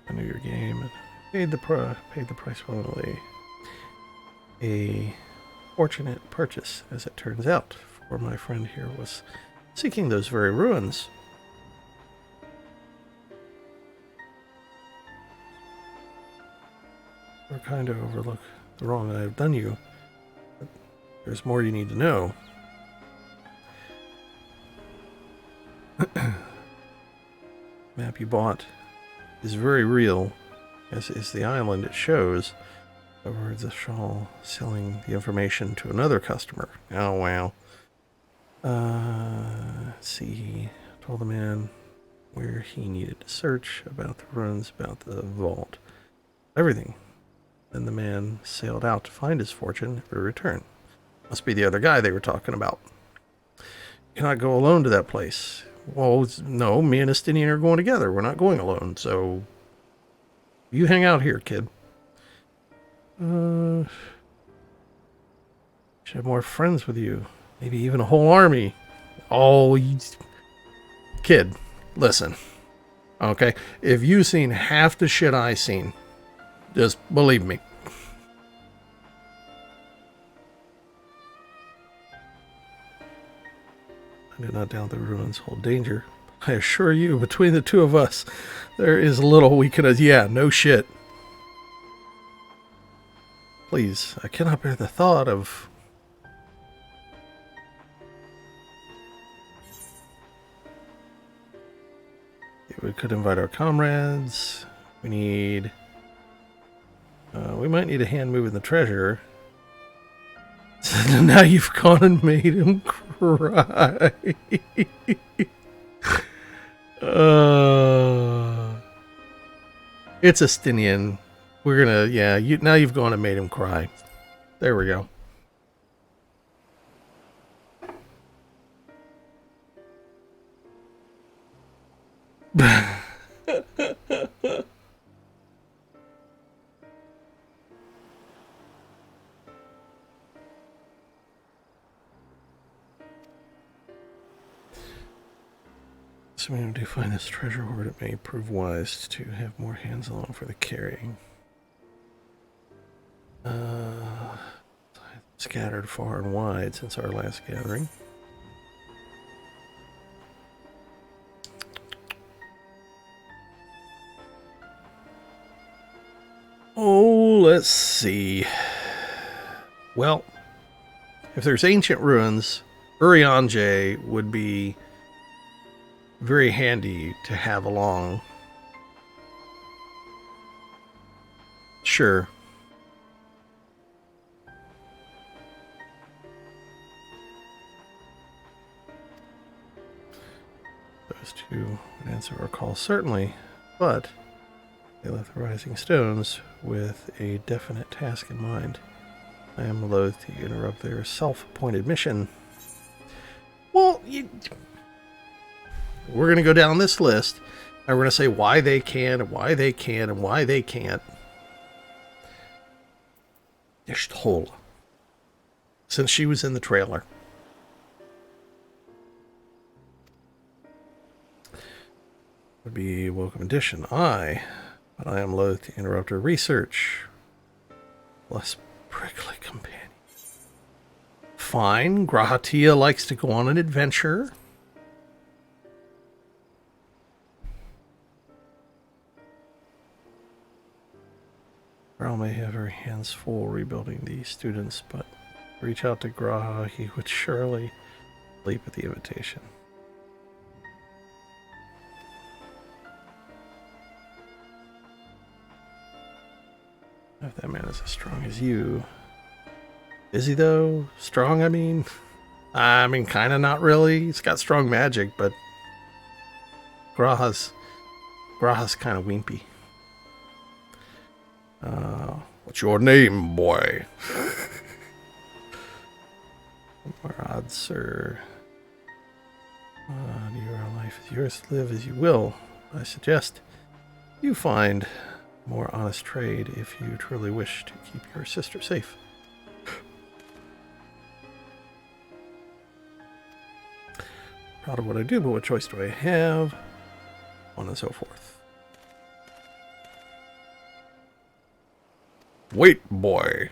I knew your game and paid the price willingly. A fortunate purchase, as it turns out, for my friend here was seeking those very ruins. We're kind to overlook the wrong I have done you. But there's more you need to know. Map you bought is very real, as is the island it shows. However, the shawl selling the information to another customer. Oh, wow. Let's see, he told the man where he needed to search, about the ruins, about the vault, everything. Then the man sailed out to find his fortune for return. Must be the other guy they were talking about. You cannot go alone to that place. Well, no, me and Estinian are going together. We're not going alone, so you hang out here, kid. Should have more friends with you. Maybe even a whole army. Oh, kid, listen. Okay, if you've seen half the shit I seen, just believe me. I do not doubt the ruins hold danger. I assure you, between the two of us, there is little we could... Yeah, no shit. Please, I cannot bear the thought of... We could invite our comrades. We need... we might need a hand moving the treasure. Now you've gone and made him cry. It's Estinian. We're gonna... Yeah, now you've gone and made him cry. There we go. So when we do find this treasure hoard, it may prove wise to have more hands along for the carrying. Scattered far and wide since our last gathering. Oh, let's see. Well, if there's ancient ruins, Urianger would be very handy to have along. Sure. Those two would answer our call, certainly, but they left the Rising Stones with a definite task in mind. I am loath to interrupt their self-appointed mission. Well, we're going to go down this list, and we're going to say why they can, and why they can, and why they can't. Ishtola. Since she was in the trailer. Would be a welcome addition. But I am loath to interrupt her research. Less prickly companion. Fine. Grahatia likes to go on an adventure. Carl may have her hands full rebuilding the students, but reach out to Graha, he would surely leap at the invitation. If that man is as strong as you. Is he, though? Strong, I mean? Kind of not really. He's got strong magic, but Graha's kind of wimpy. What's your name, boy? More odds, sir. Your life is yours to live as you will. I suggest you find more honest trade if you truly wish to keep your sister safe. Proud of what I do, but what choice do I have? On and so forth. Wait, boy.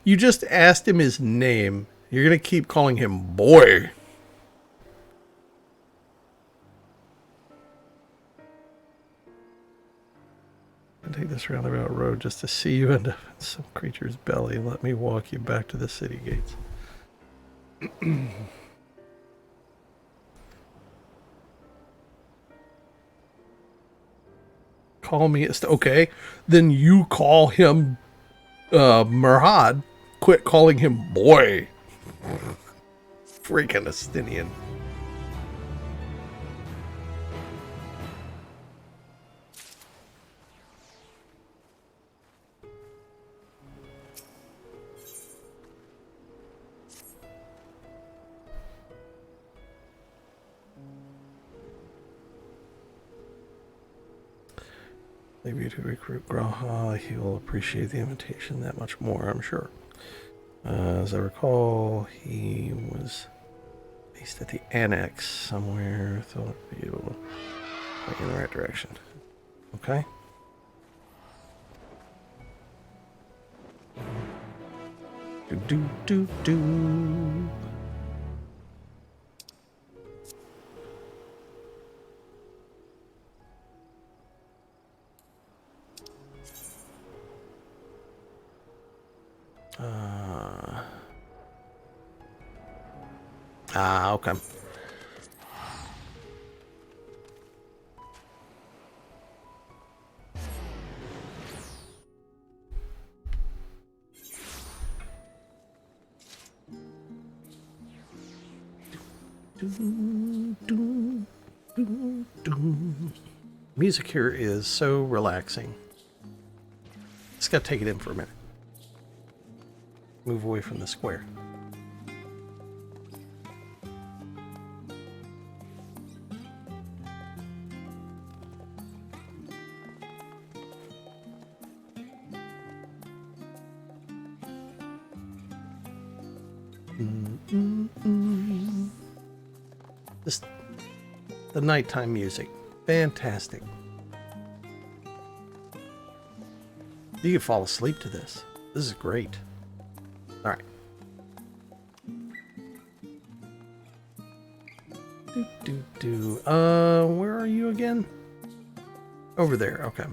You just asked him his name. You're going to keep calling him boy. I'll take this roundabout road just to see you end up in some creature's belly. Let me walk you back to the city gates. Call me. Okay, then you call him Murhad. Quit calling him boy. Freaking Estinian. Leave you to recruit Graha. He will appreciate the invitation that much more, I'm sure. As I recall, he was based at the Annex somewhere. Thought I'd be able to point you in the right direction. Okay. Do. Okay. Music here is so relaxing. Just gotta take it in for a minute. Move away from the square. Just the nighttime music. Fantastic. You can fall asleep to this. This is great. All right. Where are you again? Over there. Okay.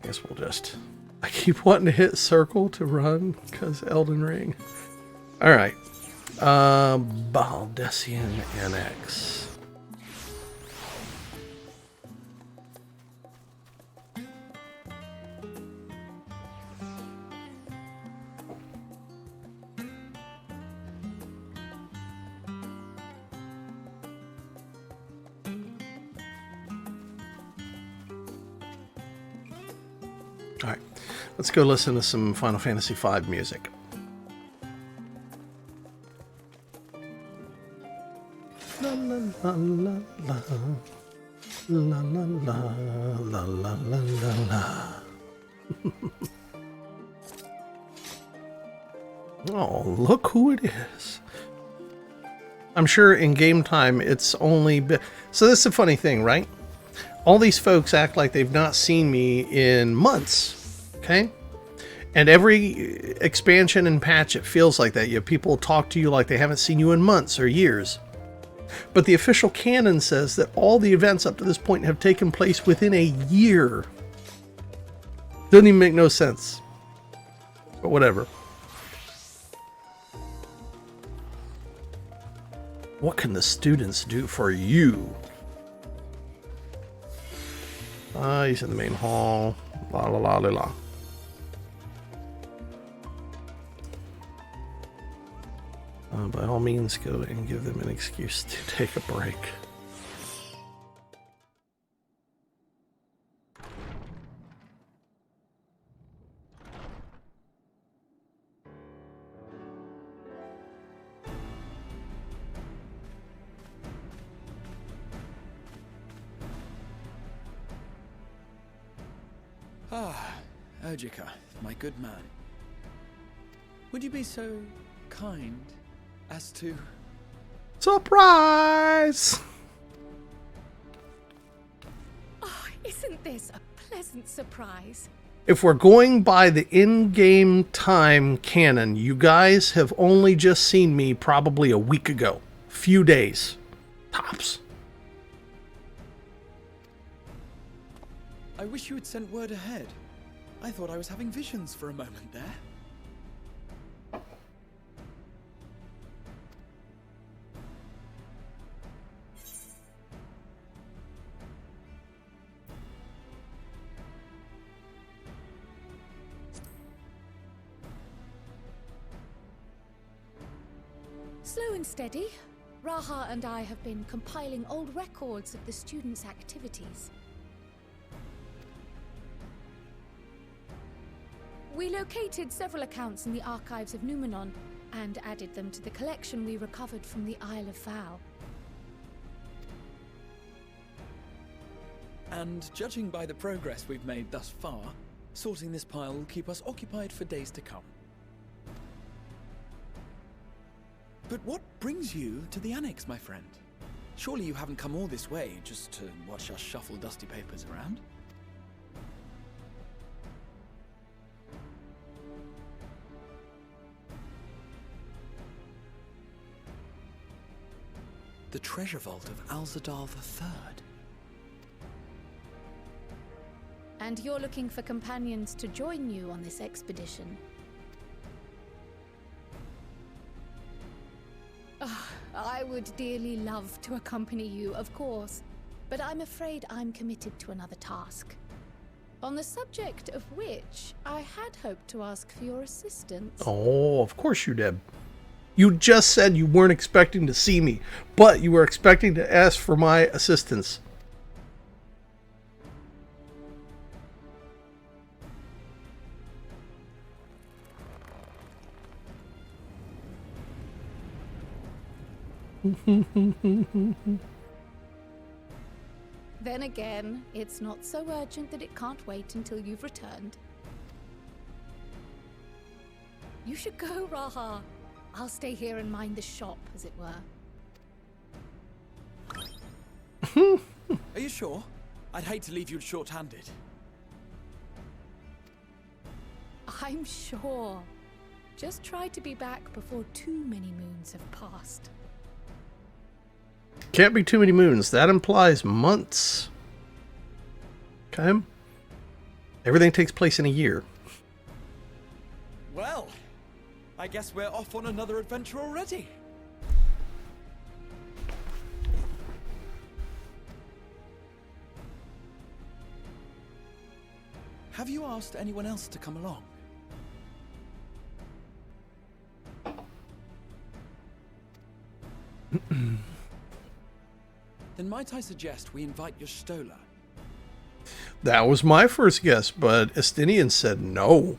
Guess we'll just... I keep wanting to hit circle to run because Elden Ring. All right. Baldessian Annex. All right, let's go listen to some Final Fantasy V music. La la la la la la la la la la. Oh, look who it is. I'm sure in game time it's only been... So this is a funny thing, right? All these folks act like they've not seen me in months, okay? And every expansion and patch, it feels like that. You have people talk to you like they haven't seen you in months or years. But the official canon says that all the events up to this point have taken place within a year. Doesn't even make no sense. But whatever. What can the students do for you? He's in the main hall. La la la la la. By all means, go and give them an excuse to take a break. Ah, Ojika, my good man. Would you be so kind as to... Surprise! Oh, isn't this a pleasant surprise? If we're going by the in-game time canon, you guys have only just seen me probably a week ago. Few days. Tops. I wish you had sent word ahead. I thought I was having visions for a moment there. Slow and steady. Raha and I have been compiling old records of the students' activities. We located several accounts in the archives of Numenon and added them to the collection we recovered from the Isle of Val. And judging by the progress we've made thus far, sorting this pile will keep us occupied for days to come. But what brings you to the Annex, my friend? Surely you haven't come all this way just to watch us shuffle dusty papers around? The treasure vault of Alzadal III. And you're looking for companions to join you on this expedition. I would dearly love to accompany you, of course, but I'm afraid I'm committed to another task. On the subject of which, I had hoped to ask for your assistance. Oh, of course you did. You just said you weren't expecting to see me, but you were expecting to ask for my assistance. Then again, it's not so urgent that it can't wait until you've returned. You should go, Raha. I'll stay here and mind the shop, as it were. Are you sure? I'd hate to leave you short-handed. I'm sure. Just try to be back before too many moons have passed. Can't be too many moons. That implies months. Okay. Everything takes place in a year. Well, I guess we're off on another adventure already. Have you asked anyone else to come along? Then might I suggest we invite your Stola? That was my first guess, but Estinian said no.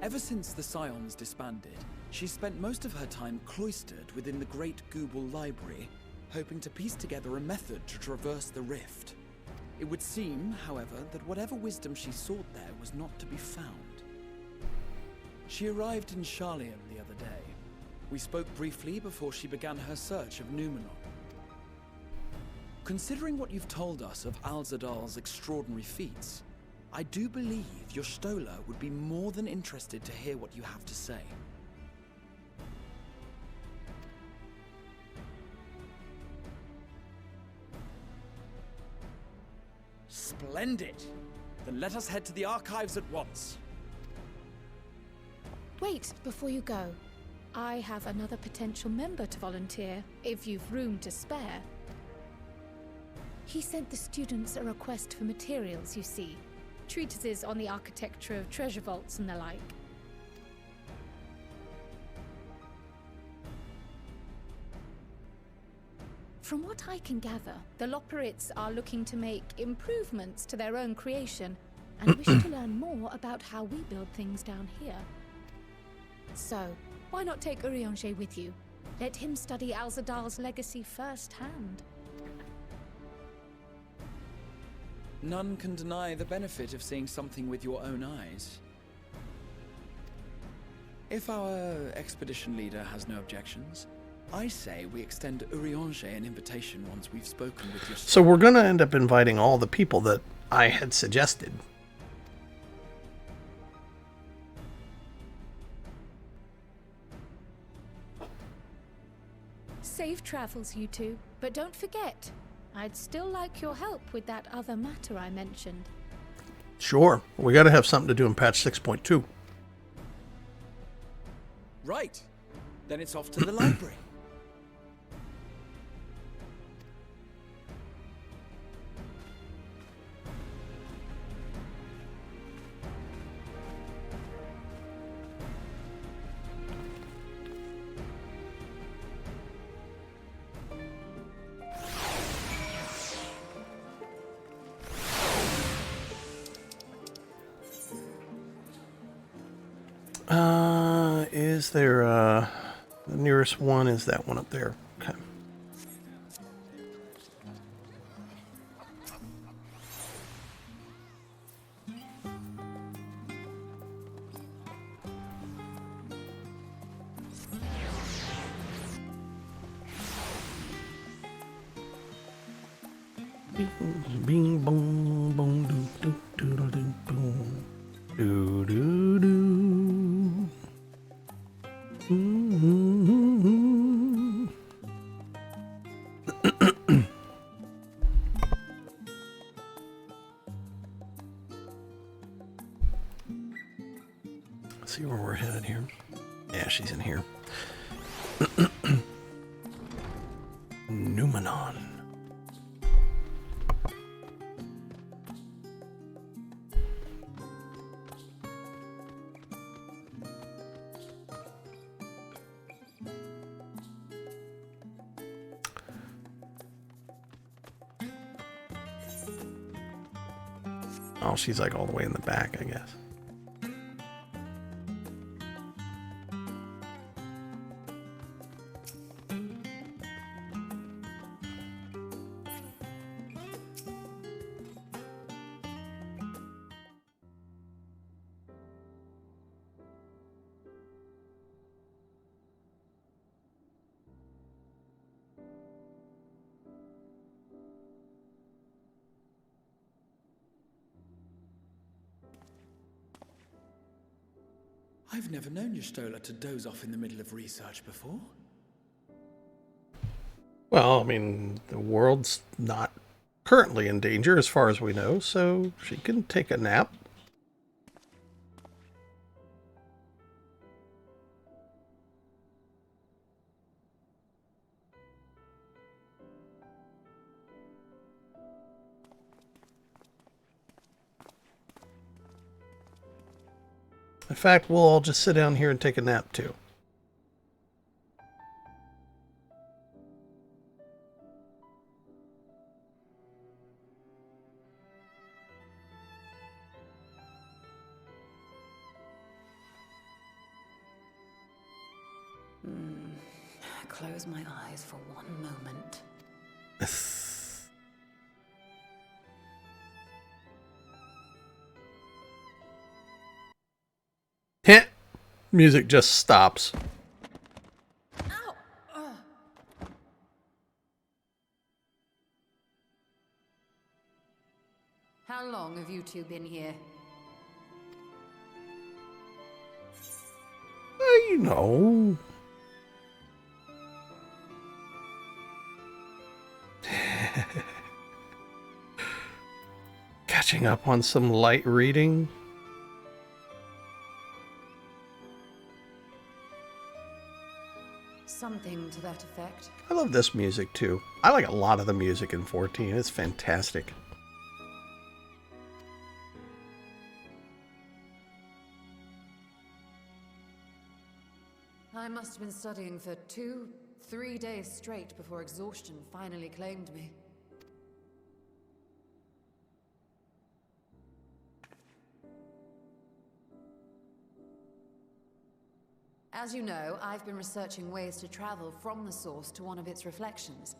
Ever since the Scions disbanded, she spent most of her time cloistered within the Great Google Library, hoping to piece together a method to traverse the rift. It would seem, however, that whatever wisdom she sought there was not to be found. She arrived in Charlium the other day. We spoke briefly before she began her search of Numenon. Considering what you've told us of Alzadal's extraordinary feats, I do believe your Stola would be more than interested to hear what you have to say. Splendid! Then let us head to the archives at once. Wait, before you go. I have another potential member to volunteer, if you've room to spare. He sent the students a request for materials, you see. Treatises on the architecture of treasure vaults and the like. From what I can gather, the Loperites are looking to make improvements to their own creation and wish to learn more about how we build things down here. So, why not take Urianger with you? Let him study Alzadal's legacy firsthand. None can deny the benefit of seeing something with your own eyes. If our expedition leader has no objections, I say we extend Urianger an invitation once we've spoken with your... So we're going to end up inviting all the people that I had suggested. Safe travels, you two. But don't forget, I'd still like your help with that other matter I mentioned. Sure. We got to have something to do in patch 6.2. Right. Then it's off to the library. Is there, the nearest one is that one up there. Okay. Bing bong bong doo doo doo doo boom. Doo doo doo. Let's see where we're headed here. Yeah, she's in here. Numenon. Oh, she's like all the way in the back, I guess. I've never known your Stola to doze off in the middle of research before. Well, I mean, the world's not currently in danger as far as we know, so she can take a nap. In fact, we'll all just sit down here and take a nap too. Close my eyes for one moment. Heh. Music just stops. Ow! How long have you two been here? You know. Catching up on some light reading. Something to that effect. I love this music too. I like a lot of the music in 14. It's fantastic. I must have been studying for 2-3 days straight before exhaustion finally claimed me. As you know, I've been researching ways to travel from the source to one of its reflections.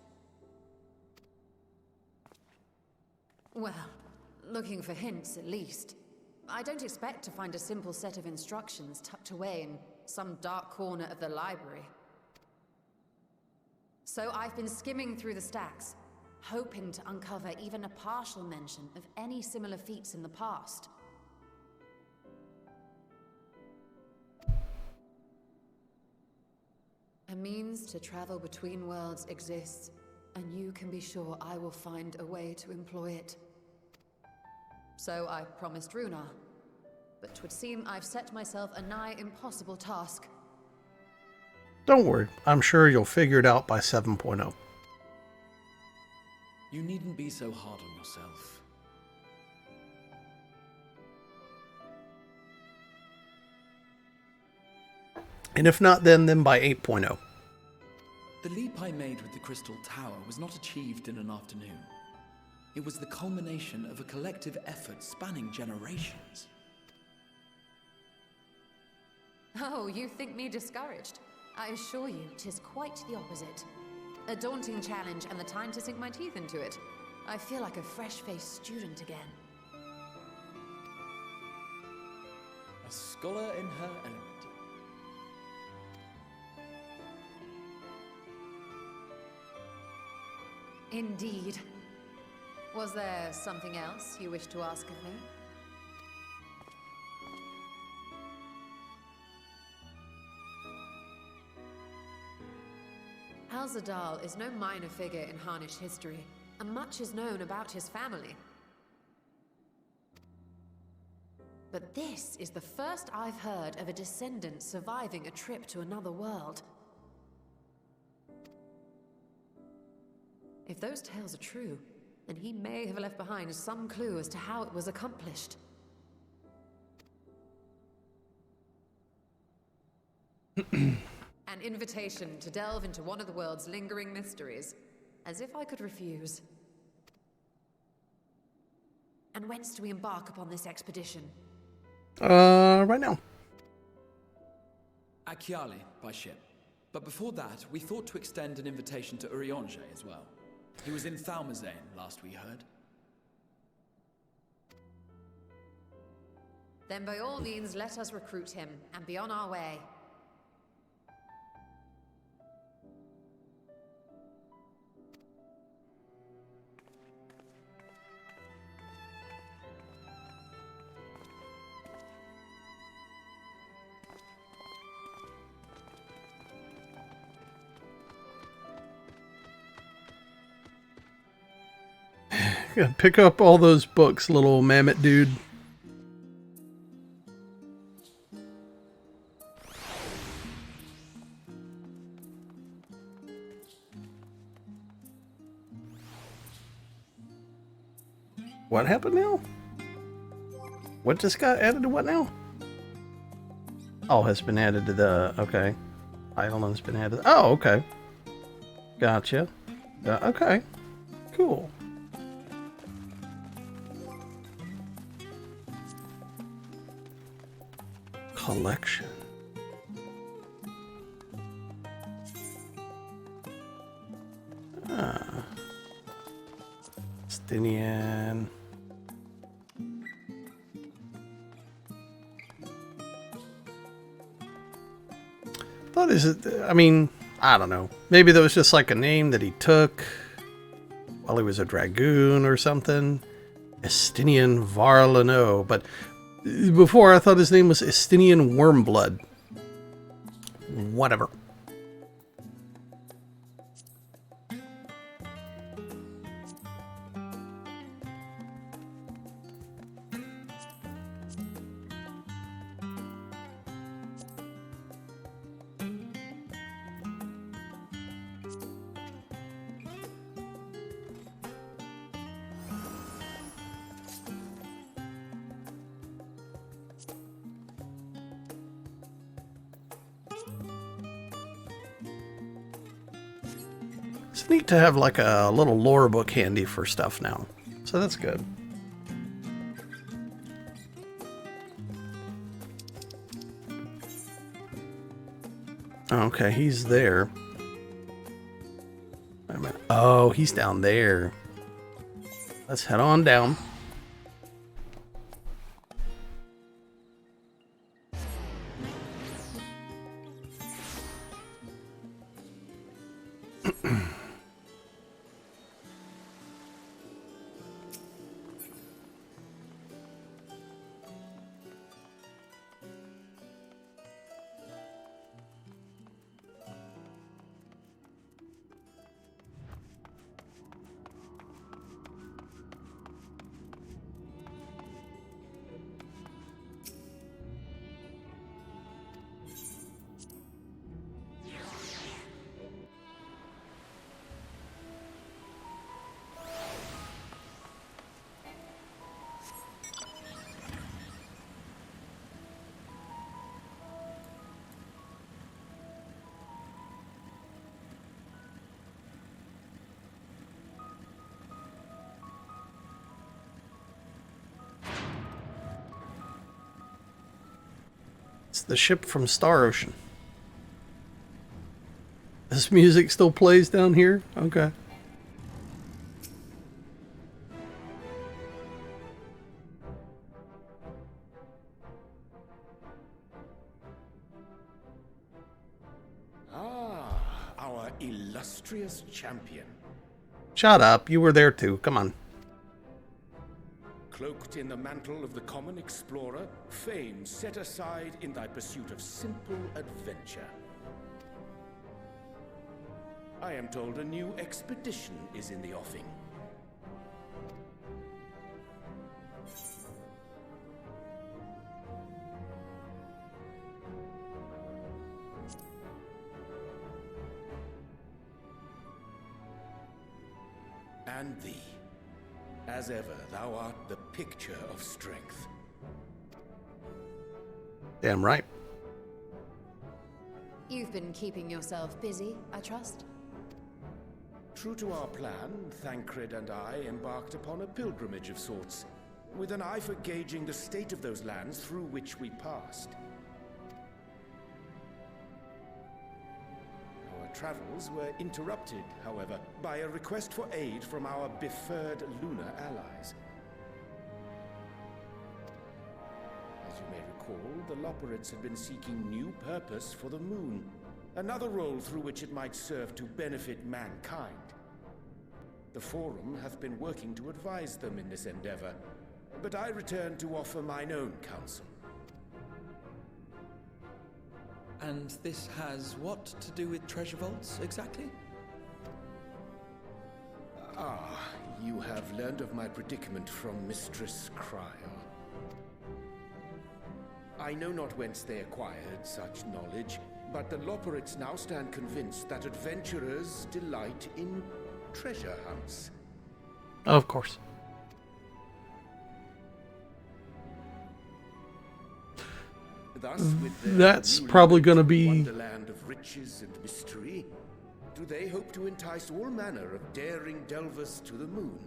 Well, Looking for hints, at least. I don't expect to find a simple set of instructions tucked away in some dark corner of the library. So I've been skimming through the stacks, hoping to uncover even a partial mention of any similar feats in the past. A means to travel between worlds exists, and you can be sure I will find a way to employ it. So I promised Runa, but 'twould seem I've set myself a nigh impossible task. Don't worry, I'm sure you'll figure it out by 7.0. You needn't be so hard on yourself. And if not then by 8.0. The leap I made with the Crystal Tower was not achieved in an afternoon. It was the culmination of a collective effort spanning generations. Oh, you think me discouraged? I assure you, 'tis quite the opposite. A daunting challenge and the time to sink my teeth into it. I feel like a fresh-faced student again. A scholar in her element. Indeed. Was there something else you wish to ask of me? Al-Zadal is no minor figure in Harnish history, and much is known about his family. But this is the first I've heard of a descendant surviving a trip to another world. If those tales are true, then he may have left behind some clue as to how it was accomplished. An invitation to delve into one of the world's lingering mysteries. As if I could refuse. And whence do we embark upon this expedition? Right now. Achiali, by ship. But before that, we thought to extend an invitation to Urianger as well. He was in Thalmazane, last we heard. Then by all means, let us recruit him, and be on our way. Yeah, pick up all those books, little mammoth dude. What happened now? What just got added to what now? Oh, has been added to the... Okay. Island's been added... Oh, okay. Gotcha. Okay. Cool. Collection. Stinian. Thought is it? I mean, I don't know. Maybe that was just like a name that he took while he was a dragoon or something. Estinian Varlano, but before I thought his name was Estinian Wormblood. Whatever. It's neat to have like a little lore book handy for stuff now. So that's good. Okay, he's there. Wait a minute. Oh, he's down there. Let's head on down. It's the ship from Star Ocean. This music still plays down here? Okay. Our illustrious champion. Shut up. You were there too. Come on. Cloaked in the mantle of the common explorer, fame set aside in thy pursuit of simple adventure. I am told a new expedition is in the offing. And thee. As ever, thou art the picture of strength. Damn right. You've been keeping yourself busy, I trust? True to our plan, Thancred and I embarked upon a pilgrimage of sorts, with an eye for gauging the state of those lands through which we passed. Our travels were interrupted, however, by a request for aid from our befurred lunar allies. As you may recall, the Loperites had been seeking new purpose for the moon, another role through which it might serve to benefit mankind. The Forum hath been working to advise them in this endeavor, but I return to offer mine own counsel. And this has what to do with treasure vaults, exactly? Ah, you have learned of my predicament from Mistress Cryle. I know not whence they acquired such knowledge, but the Loperites now stand convinced that adventurers delight in treasure hunts. Of course. Thus, with their That's newly probably going to built be... wonderland of riches and mystery, do they hope to entice all manner of daring delvers to the moon?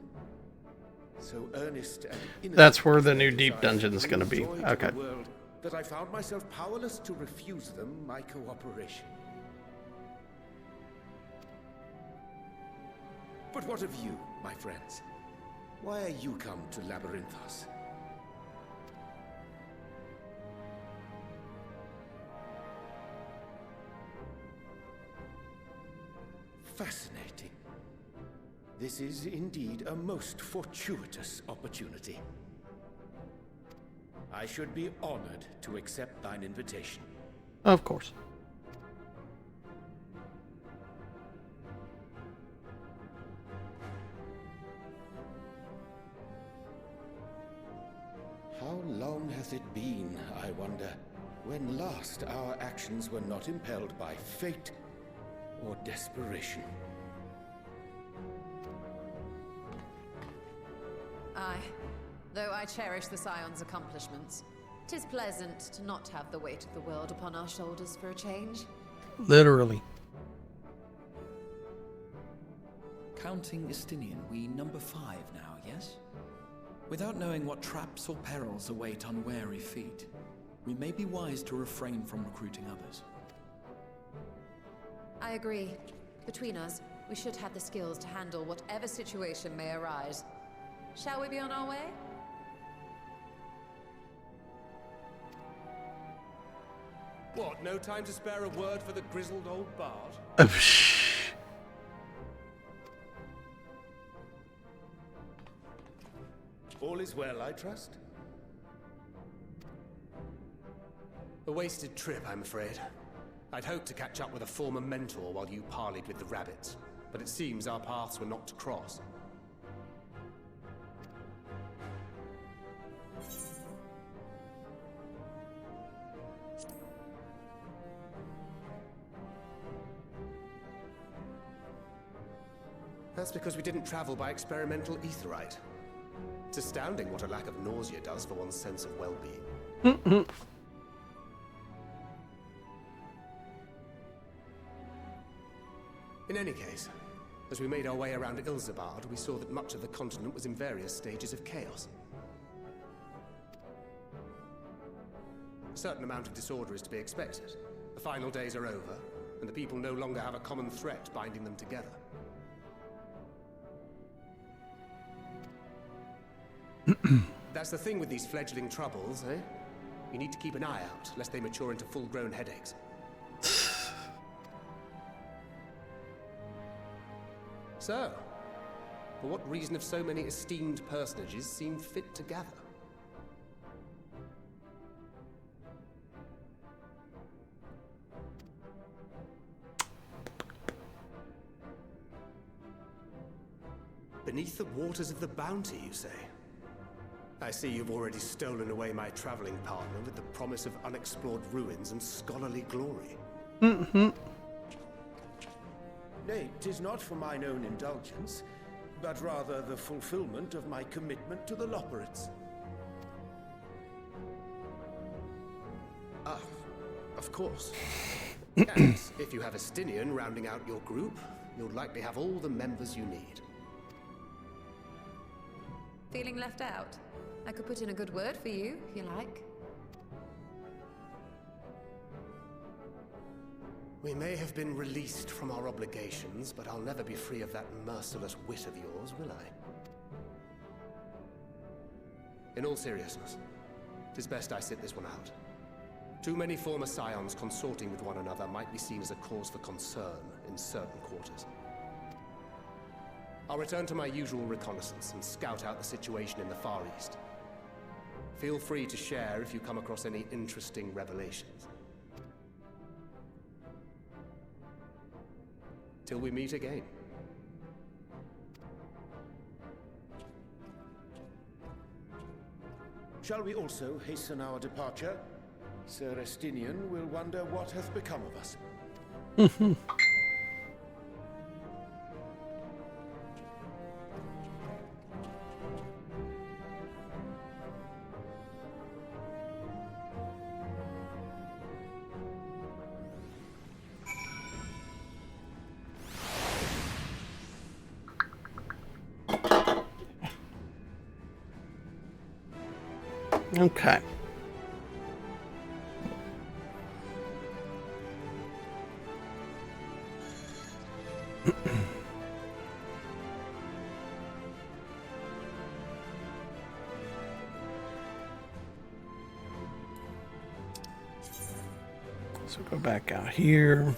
So earnest and innocent That's where the new desire deep dungeon is bring going to be. joy to Okay. the world, that I found myself powerless to refuse them my cooperation. But what of you, my friends? Why are you come to Labyrinthos? Fascinating. This is indeed a most fortuitous opportunity. I should be honored to accept thine invitation. Of course. How long hath it been, I wonder, when last our actions were not impelled by fate or desperation? Aye. Though I cherish the Scion's accomplishments, 'tis pleasant to not have the weight of the world upon our shoulders for a change. Literally. Counting Istinian, we number 5 now, yes? Without knowing what traps or perils await unwary feet, we may be wise to refrain from recruiting others. I agree. Between us, we should have the skills to handle whatever situation may arise. Shall we be on our way? What, no time to spare a word for the grizzled old bard? All is well, I trust? A wasted trip, I'm afraid. I'd hoped to catch up with a former mentor while you parleyed with the rabbits, but it seems our paths were not to cross. That's because we didn't travel by experimental etherite. It's astounding what a lack of nausea does for one's sense of well-being. In any case, as we made our way around Ilzabard, we saw that much of the continent was in various stages of chaos. A certain amount of disorder is to be expected. The final days are over, and the people no longer have a common threat binding them together. That's the thing with these fledgling troubles, eh? You need to keep an eye out, lest they mature into full-grown headaches. So, for what reason have so many esteemed personages seemed fit to gather? Beneath the waters of the Bounty, you say? I see you've already stolen away my traveling partner with the promise of unexplored ruins and scholarly glory. Nay, 'tis not for mine own indulgence, but rather the fulfillment of my commitment to the Loporrits. Ah, of course. And if you have Estinian rounding out your group, you'll likely have all the members you need. Feeling left out? I could put in a good word for you, if you like. We may have been released from our obligations, but I'll never be free of that merciless wit of yours, will I? In all seriousness, 'tis best I sit this one out. Too many former scions consorting with one another might be seen as a cause for concern in certain quarters. I'll return to my usual reconnaissance and scout out the situation in the Far East. Feel free to share if you come across any interesting revelations. Till we meet again. Shall we also hasten our departure? Sir Estinian will wonder what hath become of us. Okay. So go back out here.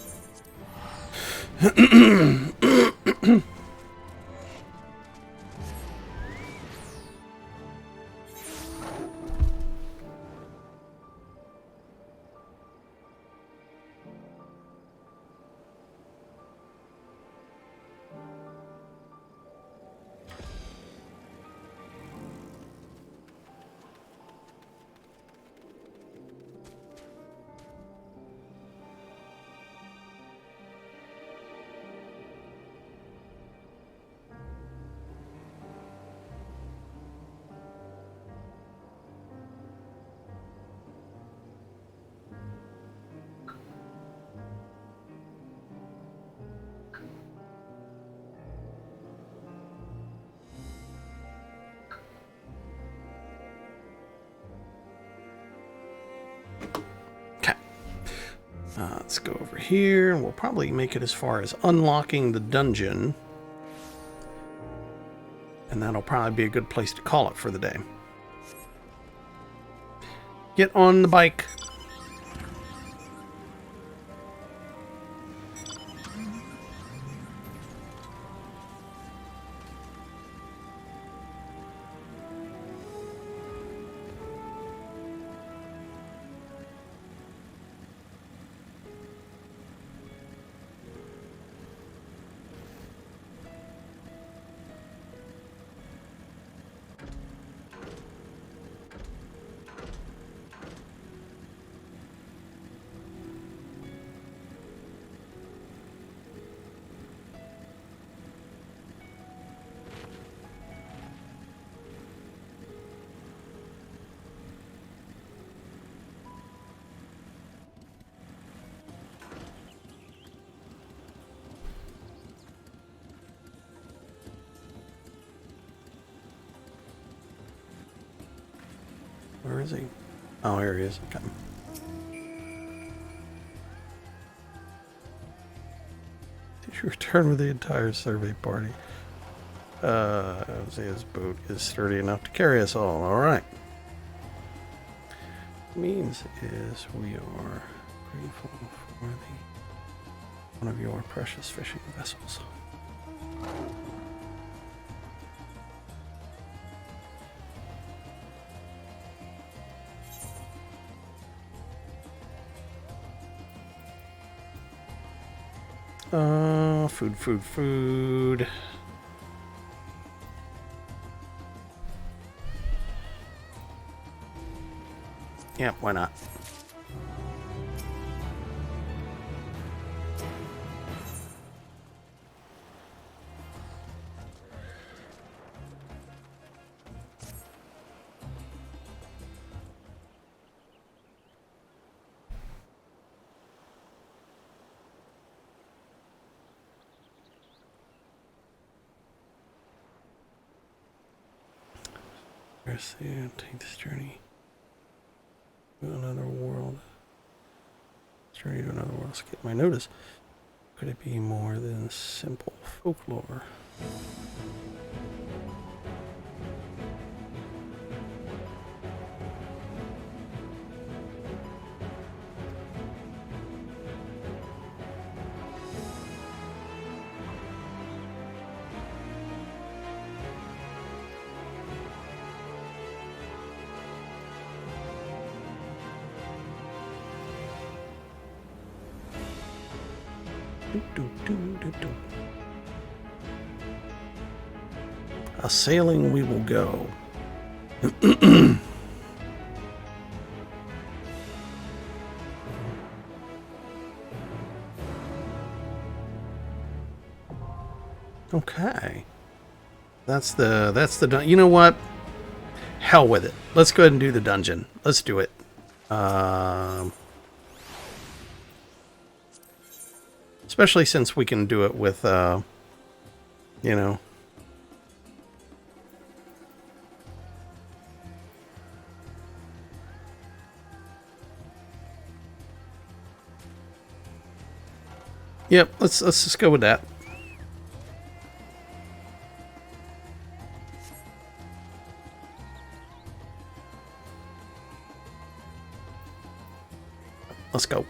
Let's go over here, and we'll probably make it as far as unlocking the dungeon. And that'll probably be a good place to call it for the day. Get on the bike. Where is he? Oh, here he is. Okay. return with the entire survey party. Hosea's boat is sturdy enough to carry us all. All right. Means is we are grateful for one of your precious fishing vessels. Food. Yeah, why not? Take this journey to another world. Journey to another world. Escape my notice. Could it be more than simple folklore? A sailing we will go. Okay. That's the you know what? Hell with it. Let's go ahead and do the dungeon. Let's do it. Especially since we can do it with you know. Yep, let's just go with that. Let's go.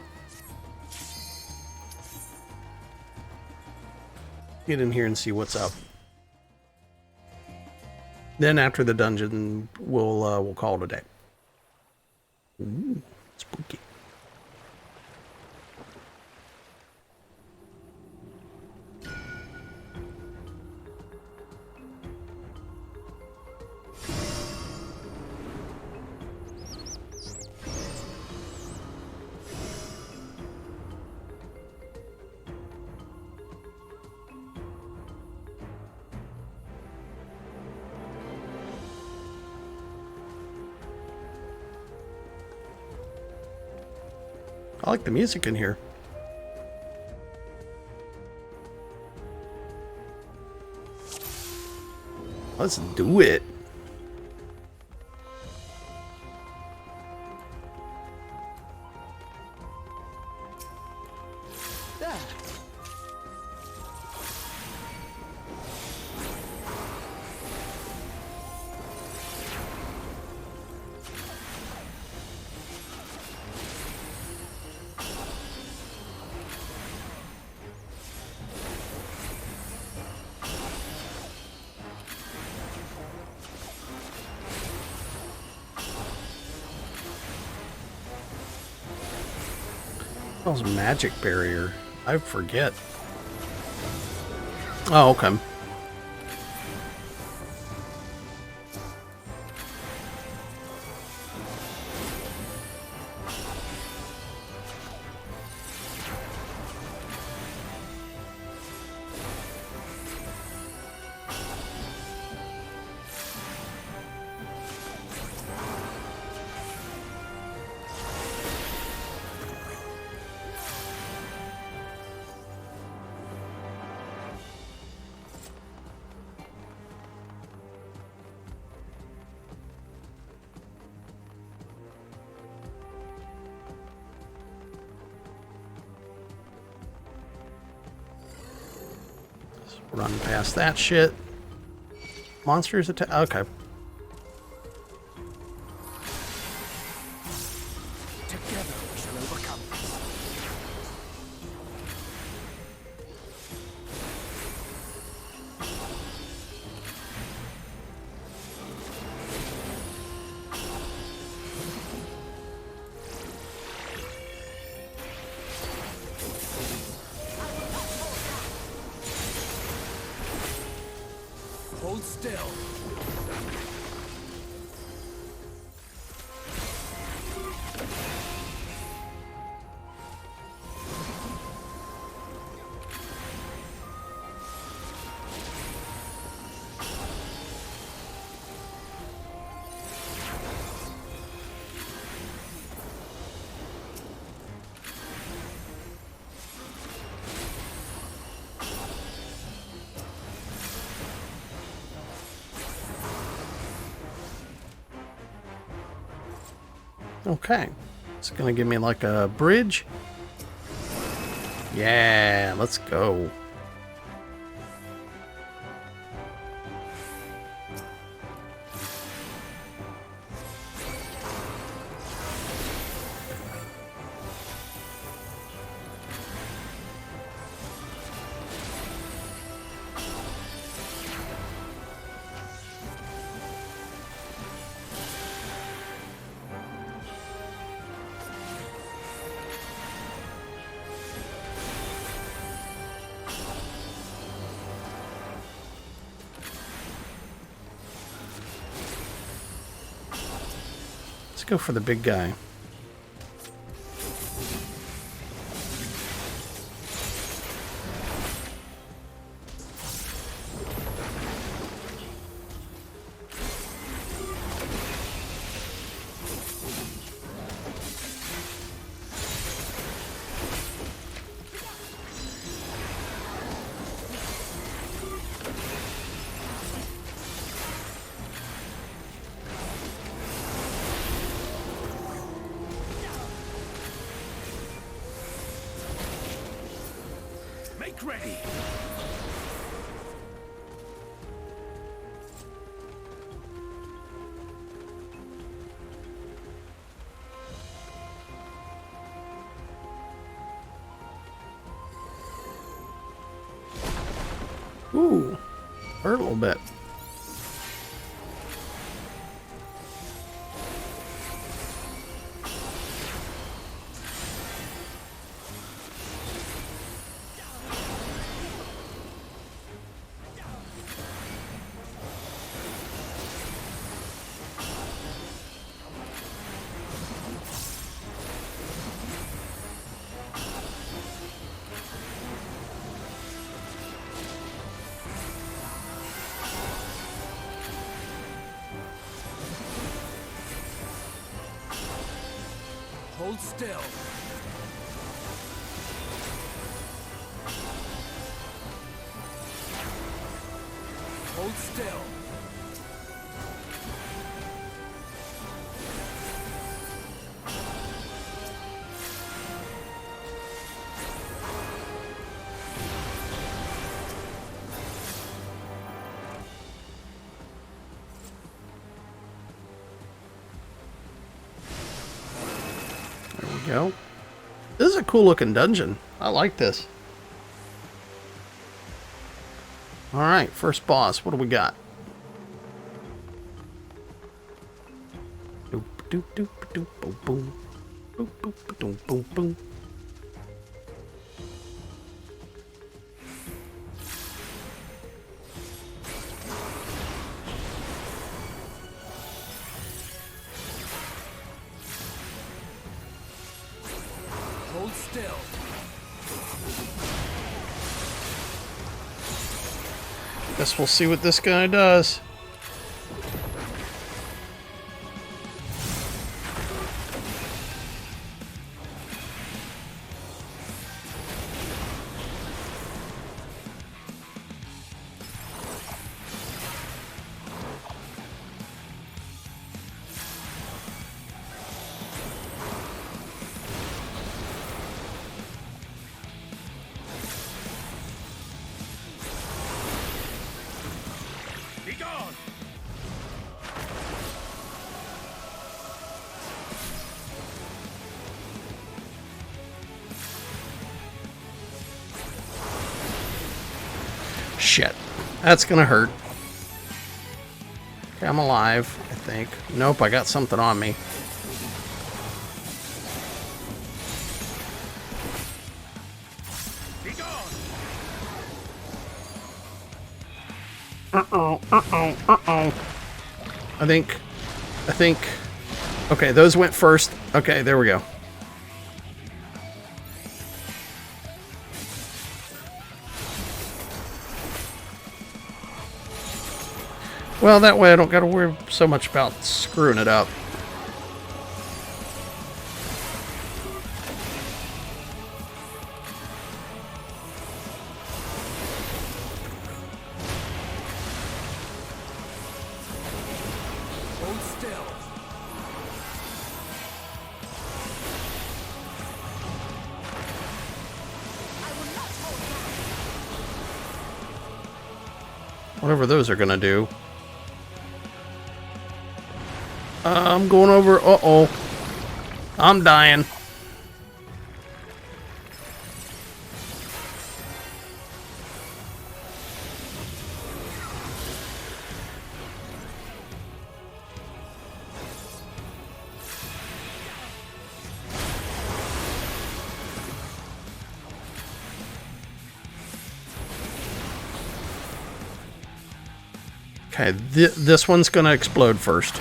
Get in here and see what's up. Then after the dungeon, we'll call it a day. Ooh, spooky. I like the music in here. Let's do it. That was magic barrier. I forget. Oh, okay. Run past that shit. Monsters attack. Okay. Together we shall overcome this. Hold still. Okay. It's gonna give me like a bridge. Yeah, let's go. Let's go for the big guy. Make ready. Ooh, hurt a little bit. Hold still. Hold still. Go. This is a cool looking dungeon. I like this. Alright, first boss. What do we got? Doop doop doop doop boom boom. Boop boop boom boom boom. Hold still. Guess we'll see what this guy does. Begone! Shit. That's gonna hurt. Okay, I'm alive, I think. Nope, I got something on me. Uh-oh, uh-oh, uh-oh. I think... Okay, those went first. Okay, there we go. Well, that way I don't gotta worry so much about screwing it up. Hold still. Whatever those are gonna do. I'm going over. Uh-oh. I'm dying. Okay, this one's gonna explode first.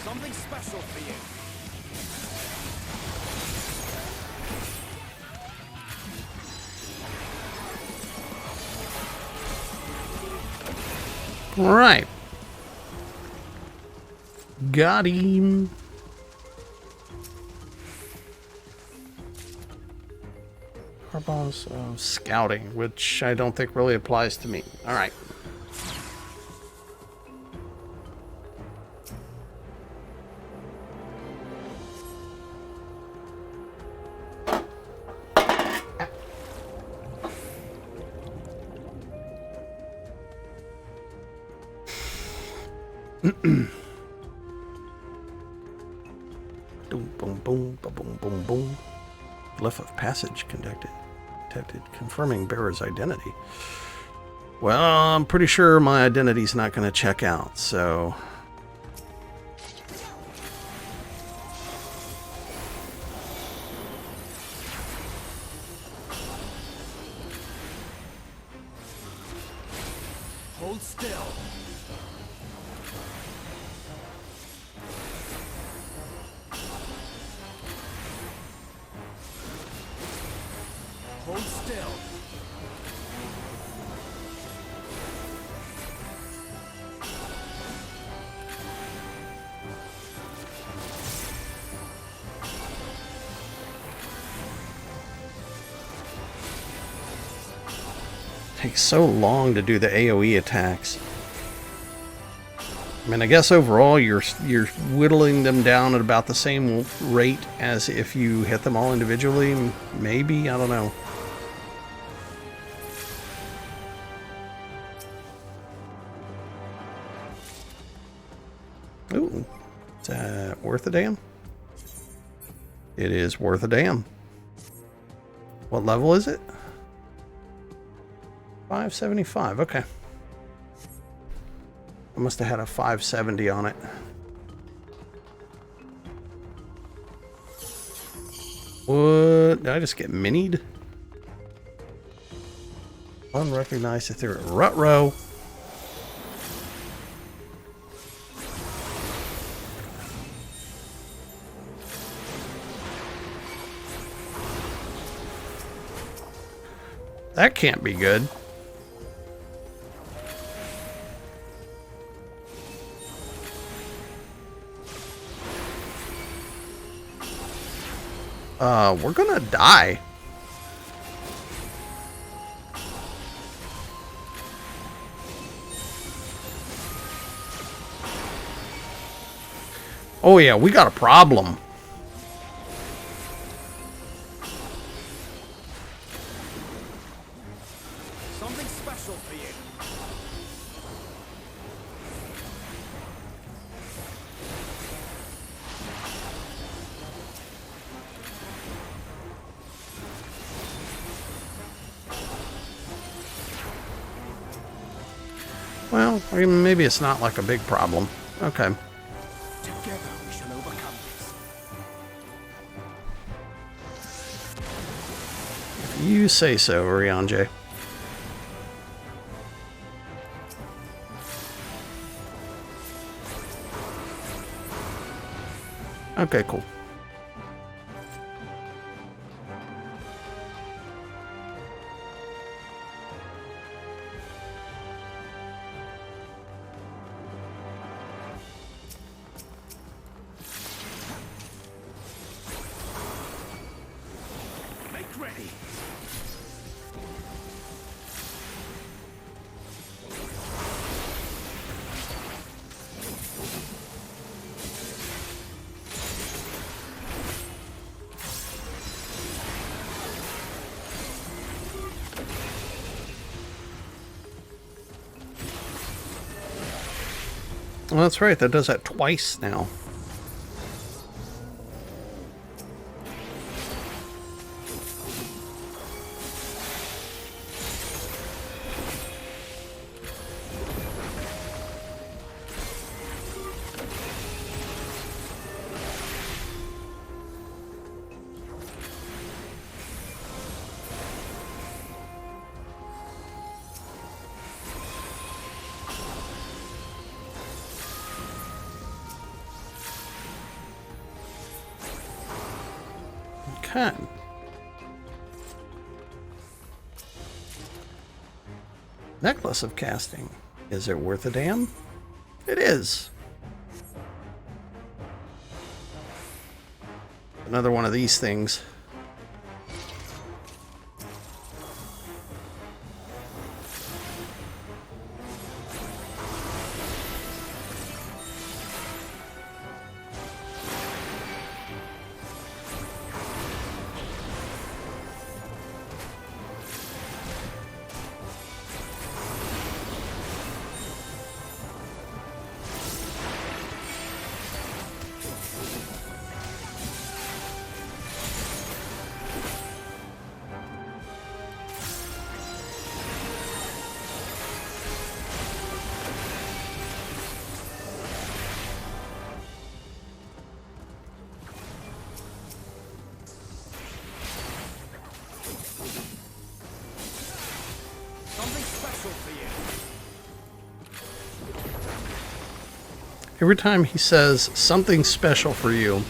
Something special for you. All right. Got him. Harbaugh's scouting, which I don't think really applies to me. All right. Boom, boom, boom, boom, boom, boom. Glyph of passage detected, confirming bearer's identity. Well, I'm pretty sure my identity's not going to check out, so... Hold still. Hold still. Takes so long to do the AoE attacks. I mean, I guess overall you're whittling them down at about the same rate as if you hit them all individually. Maybe, I don't know. Ooh, is that worth a damn? It is worth a damn. What level is it? 575, okay. I must have had a 570 on it. What? Did I just get minied? Unrecognized ethereal. Rut-row. That can't be good. We're gonna die. Oh yeah, we got a problem. Something special for you. Well, I mean, maybe it's not like a big problem. Okay. Together we shall overcome this. If you say so, Rianje. Okay, cool. Make ready. Well, that's right. That does that twice now. Okay. Necklace of casting. Is it worth a damn? It is. Another one of these things. Something special for you. Every time he says something special for you,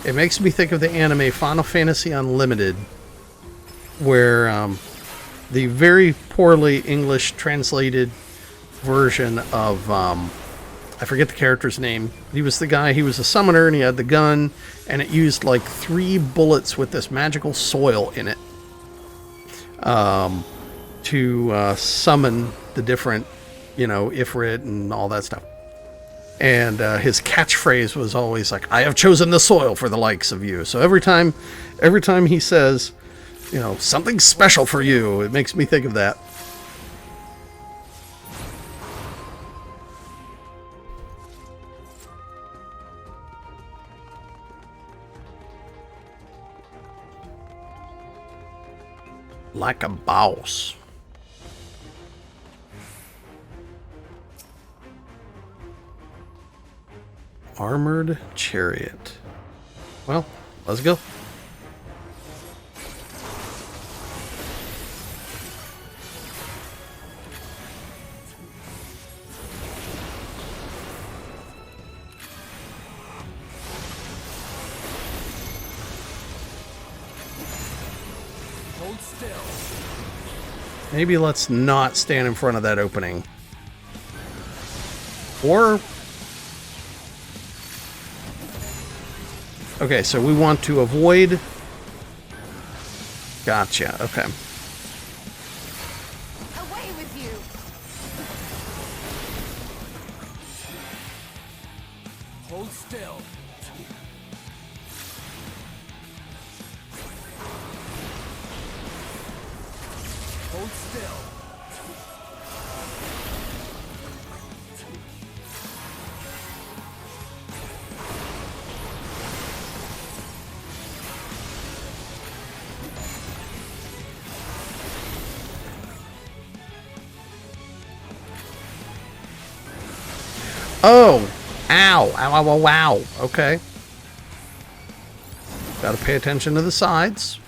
it makes me think of the anime Final Fantasy Unlimited, where the very poorly English translated version of, I forget the character's name. He was the guy, he was a summoner, and he had the gun, and it used like 3 bullets with this magical soil in it to summon the different, you know, Ifrit and all that stuff. And his catchphrase was always like, "I have chosen the soil for the likes of you." So every time he says, you know, something special for you, it makes me think of that. Like a boss. Armored chariot. Well, let's go. Hold still. Maybe let's not stand in front of that opening. Or... Okay, so we want to avoid... Gotcha, okay. Away with you! Hold still. Hold still. Oh! Ow! Ow, ow, ow, wow. Okay. Gotta pay attention to the sides.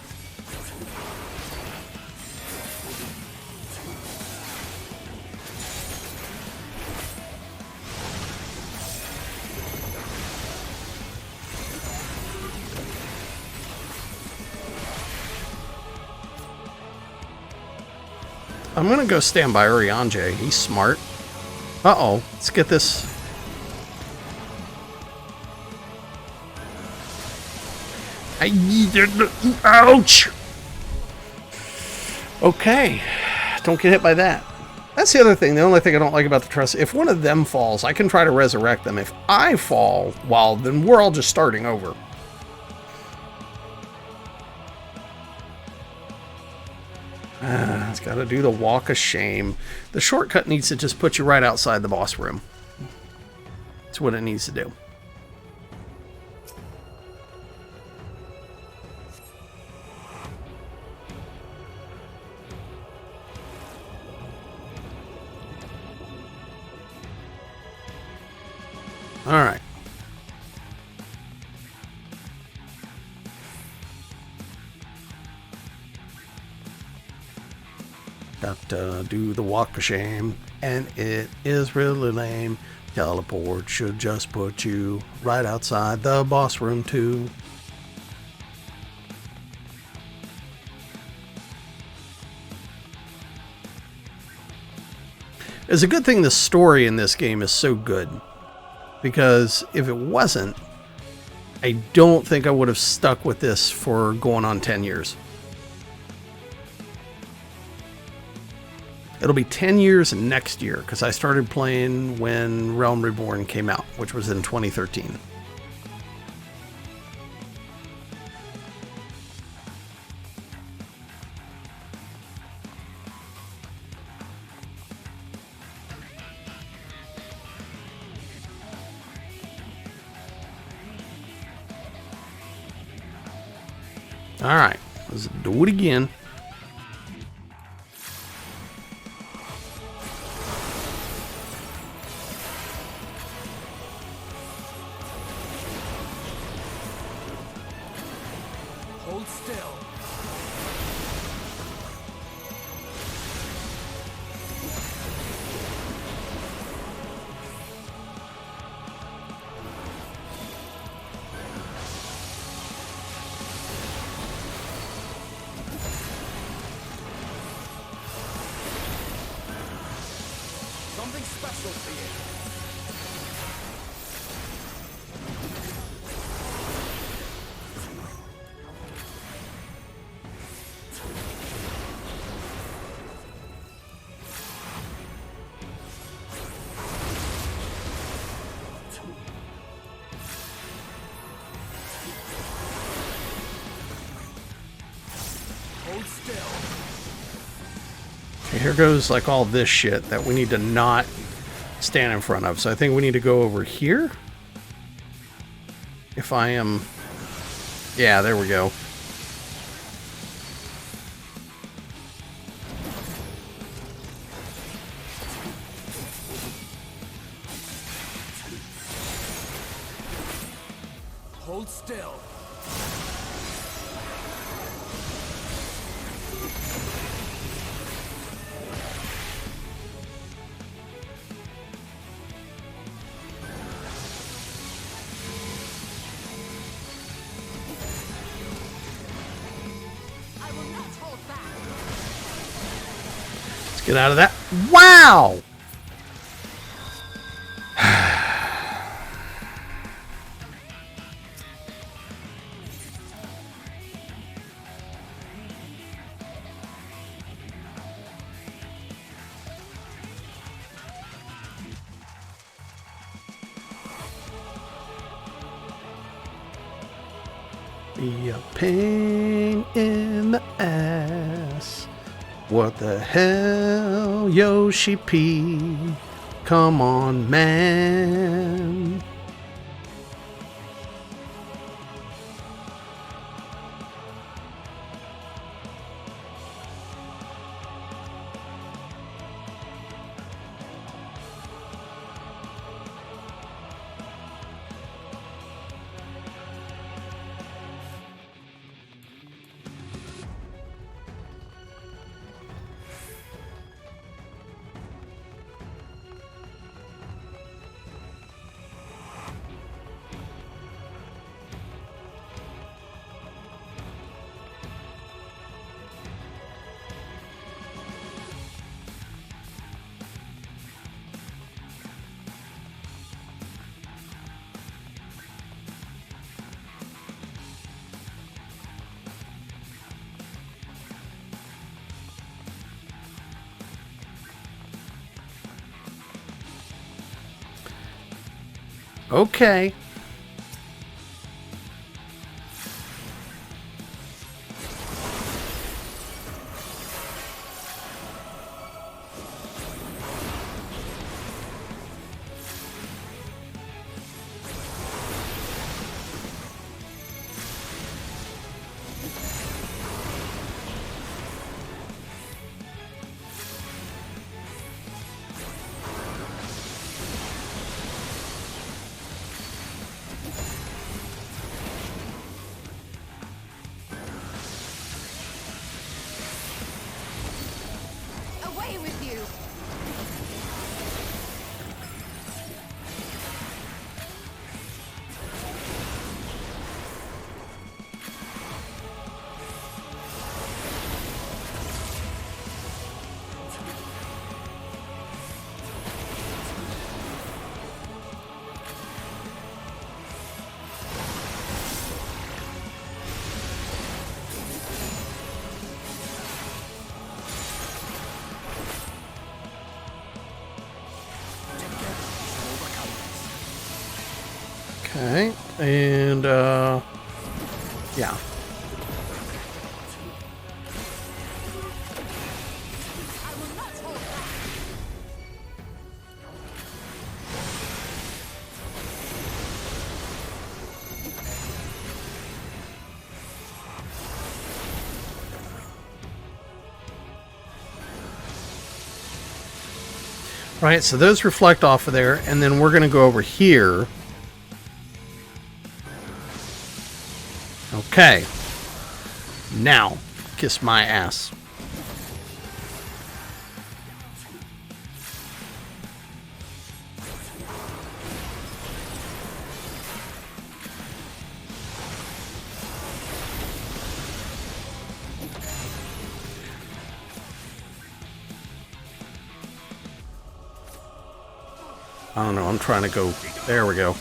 I'm gonna go stand by Urianger. He's smart. Uh-oh. Let's get this... Ouch! Okay. Don't get hit by that. That's the other thing. The only thing I don't like about the trust, if one of them falls, I can try to resurrect them. If I fall, well, then we're all just starting over. It's got to do the walk of shame. The shortcut needs to just put you right outside the boss room. That's what it needs to do. All right. Got to do the walk of shame, and it is really lame. Teleport should just put you right outside the boss room too. It's a good thing the story in this game is so good. Because if it wasn't, I don't think I would have stuck with this for going on 10 years. It'll be 10 years next year, because I started playing when Realm Reborn came out, which was in 2013. All right, let's do it again. Hold still. Something special for you. Hold still. Okay, here goes like all this shit that we need to not stand in front of. So I think we need to go over here. If I am... Yeah, there we go. Hold still. I will not hold back. Get out of that. Wow! Be a pain in the ass. What the hell, Yoshi P? Come on, man. Okay. Away with you! Okay, and yeah. Right, so those reflect off of there, and then we're going to go over here. Okay. Now, kiss my ass. I don't know, I'm trying to go. There we go.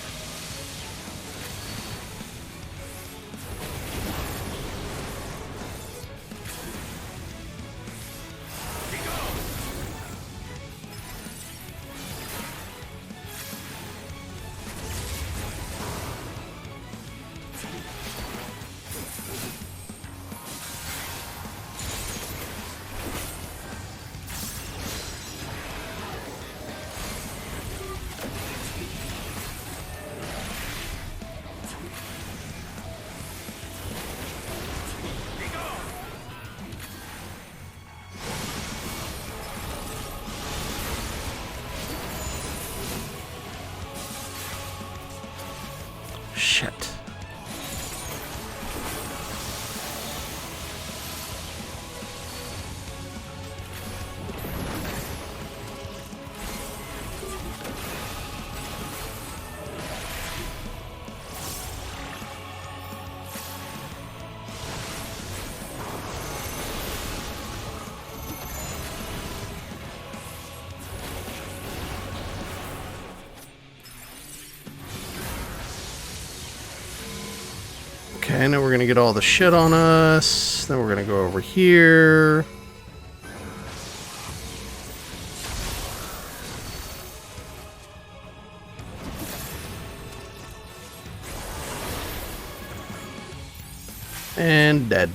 Okay, now we're gonna get all the shit on us. Then we're gonna go over here. And dead.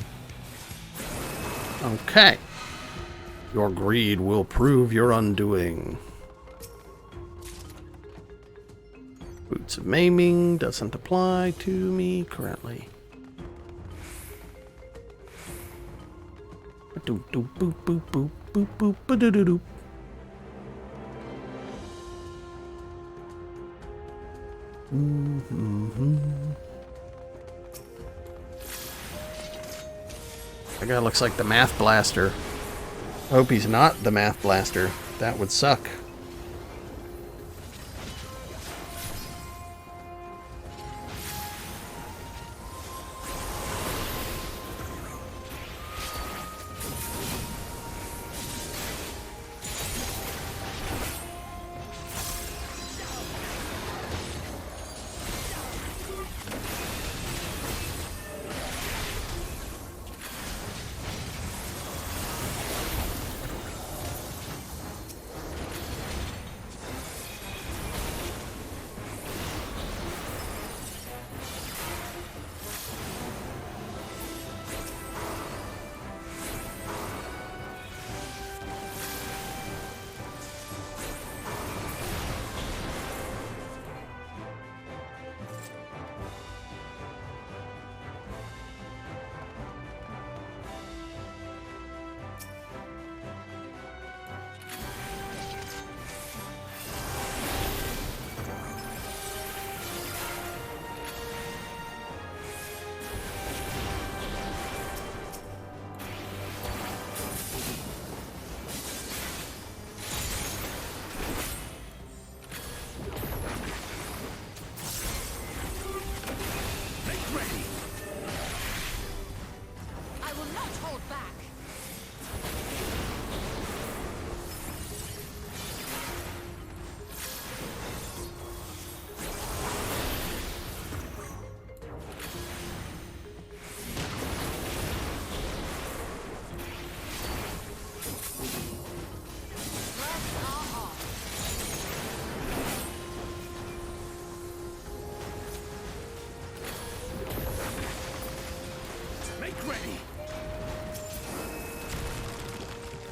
Okay. Your greed will prove your undoing. Boots of Maiming doesn't apply to me currently. Boop boop boop boop boop boop boop boop doo doo. That guy looks like the Math Blaster. I hope he's not the Math Blaster. That would suck.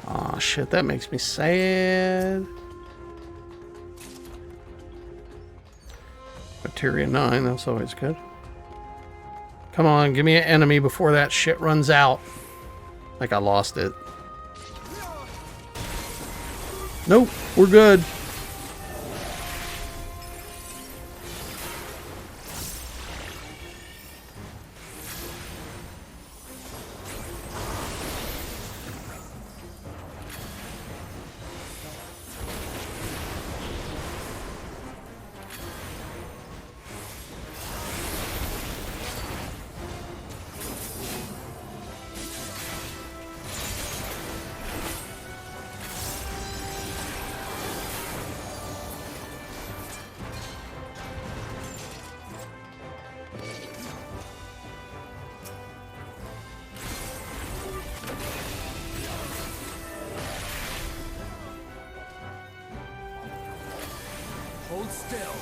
Aw, shit, that makes me sad. Materia 9, that's always good. Come on, give me an enemy before that shit runs out. Like I lost it. Nope, we're good. Hold still.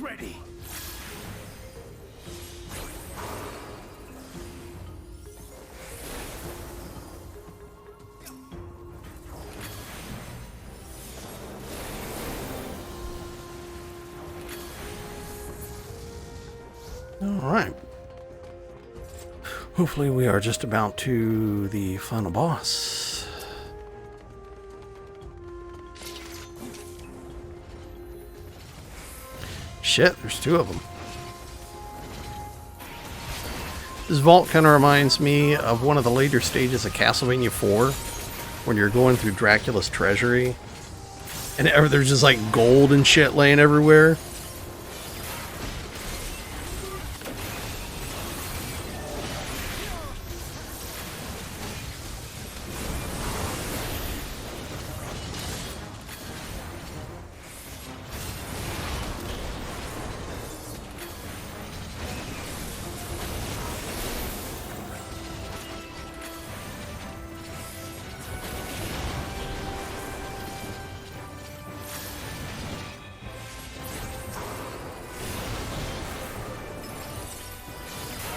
Ready. All right. Hopefully we are just about to the final boss. Shit, there's two of them. This vault kind of reminds me of one of the later stages of Castlevania 4, when you're going through Dracula's treasury, and there's just like gold and shit laying everywhere.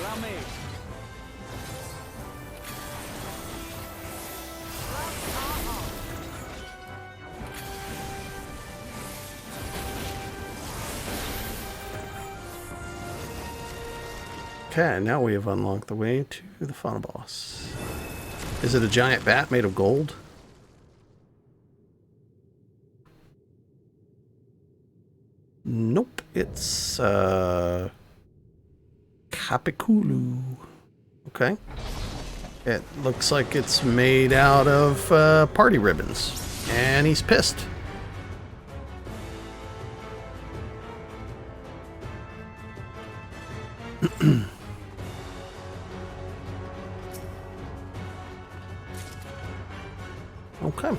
Allow me. Okay, now we have unlocked the way to the final boss. Is it a giant bat made of gold? Nope, it's Capiculu. Okay. It looks like it's made out of party ribbons. And he's pissed. Okay.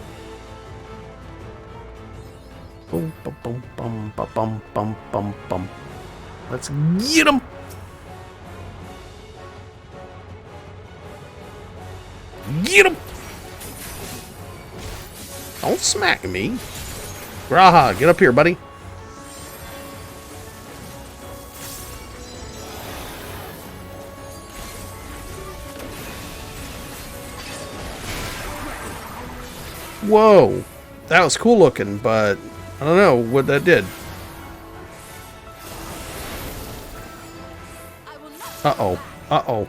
Boom, bum, bum, bum, bum, bum, bum, bum, bum. Let's get him. Get him. Don't smack me. Graha, get up here, buddy. Whoa, that was cool looking, but I don't know what that did. Uh-oh, uh-oh.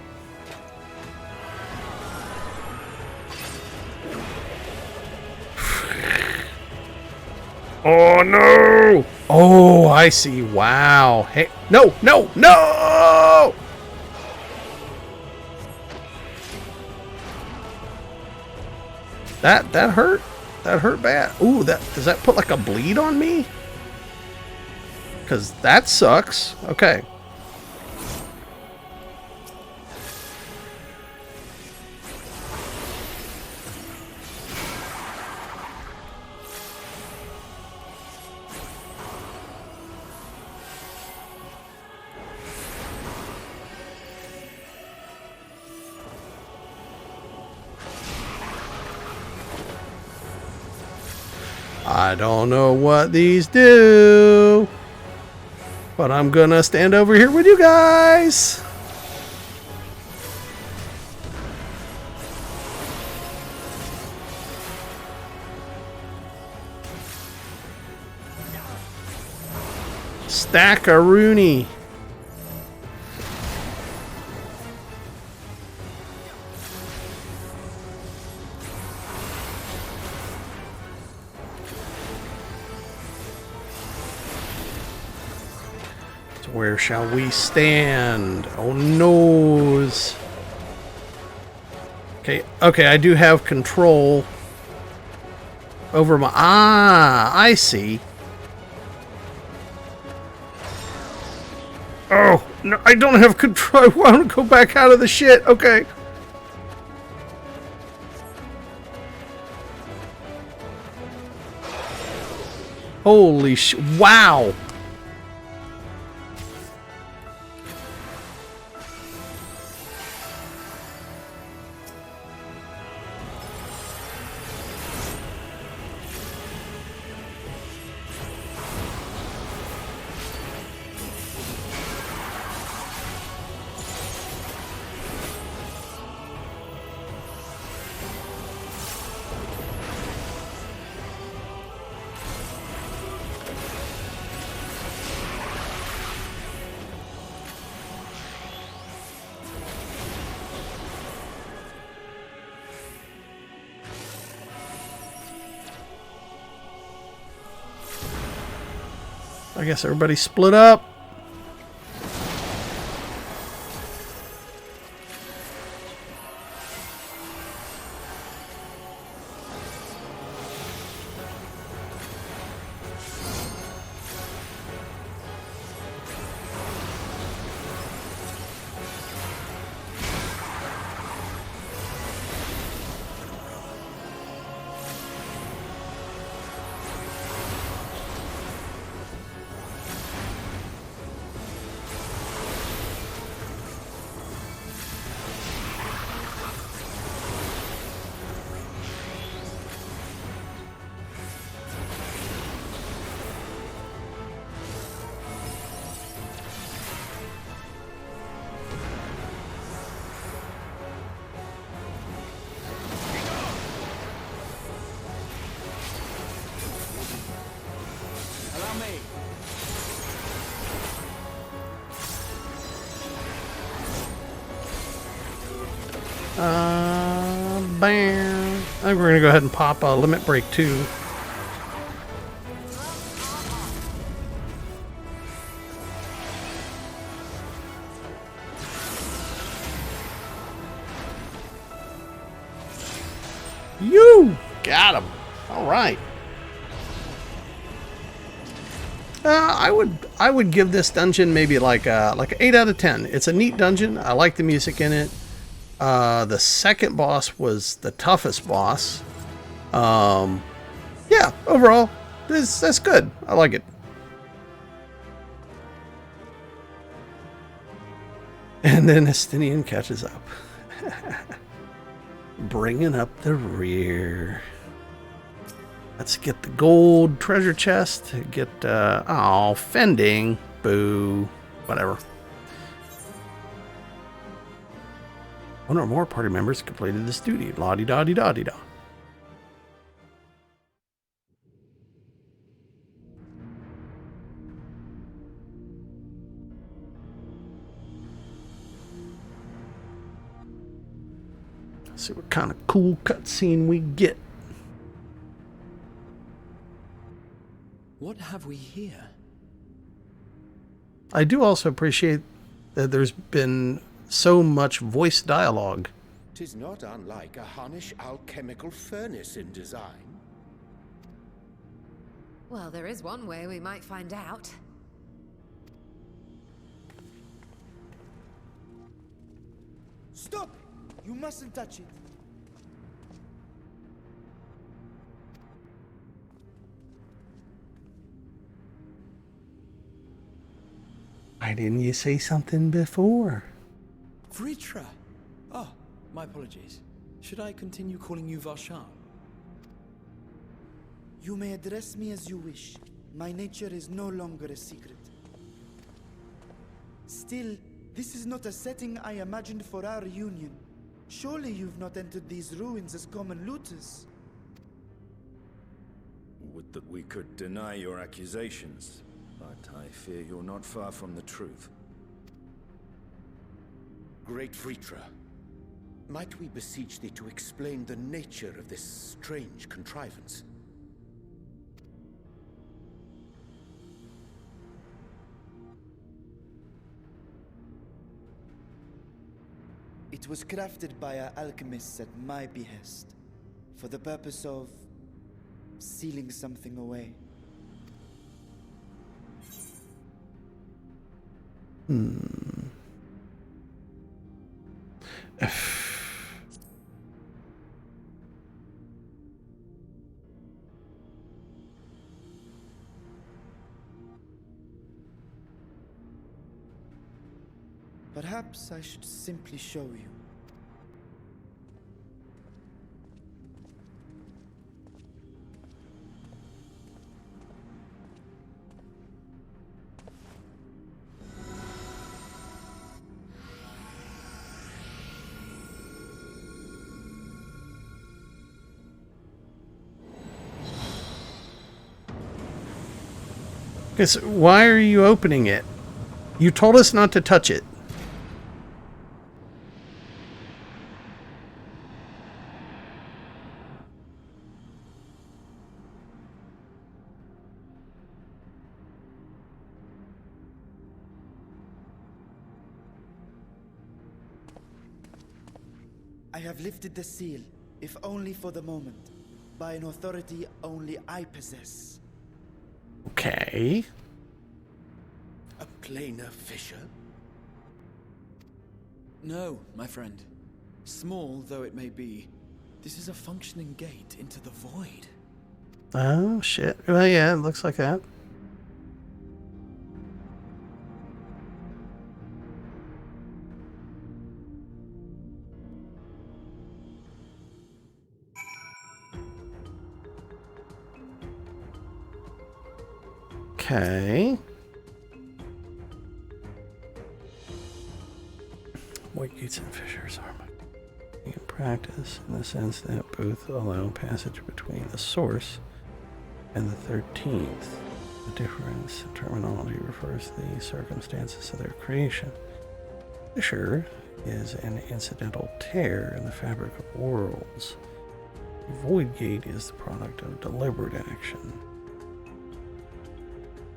Oh no! Oh, I see. Wow. Hey, no, no, no! That hurt. That hurt bad. Ooh, does that put like a bleed on me? Because that sucks. Okay. I don't know what these do, but I'm gonna stand over here with you guys. Stack-a-rooney. Where shall we stand? Oh noes. Okay, I do have control over my... Ah, I see. Oh, no, I don't have control. I want to go back out of the shit. Okay. Holy sh... Wow. I guess everybody split up. Bam. I think we're going to go ahead and pop a limit break 2. You got him. All right. I would give this dungeon maybe like an 8 out of 10. It's a neat dungeon. I like the music in it. The second boss was the toughest boss. Yeah, overall, that's good. I like it. And then Estinian catches up. Bringing up the rear. Let's get the gold treasure chest. Get, fending. Boo. Whatever. One or more party members completed this duty. La-di-da-di-da-di-da. Let's see what kind of cool cutscene we get. What have we here? I do also appreciate that there's been so much voice dialogue. 'Tis not unlike a Hunnish alchemical furnace in design. Well, there is one way we might find out. Stop! You mustn't touch it. Why didn't you say something before? Vritra! Oh, my apologies. Should I continue calling you Varsham? You may address me as you wish. My nature is no longer a secret. Still, this is not a setting I imagined for our union. Surely you've not entered these ruins as common looters. Would that we could deny your accusations, but I fear you're not far from the truth. Great Vritra, might we beseech thee to explain the nature of this strange contrivance? It was crafted by our alchemists at my behest, for the purpose of sealing something away. Perhaps I should simply show you. Okay, so why are you opening it? You told us not to touch it. I have lifted the seal, if only for the moment, by an authority only I possess. Okay. A planar fissure? No, my friend. Small though it may be, this is a functioning gate into the void. Oh, shit. Well, yeah, it looks like that. Okay. What gates and fissures are in practice in the sense that both allow passage between the source and the 13th. The difference in terminology refers to the circumstances of their creation. Fissure is an incidental tear in the fabric of worlds. The Void Gate is the product of deliberate action.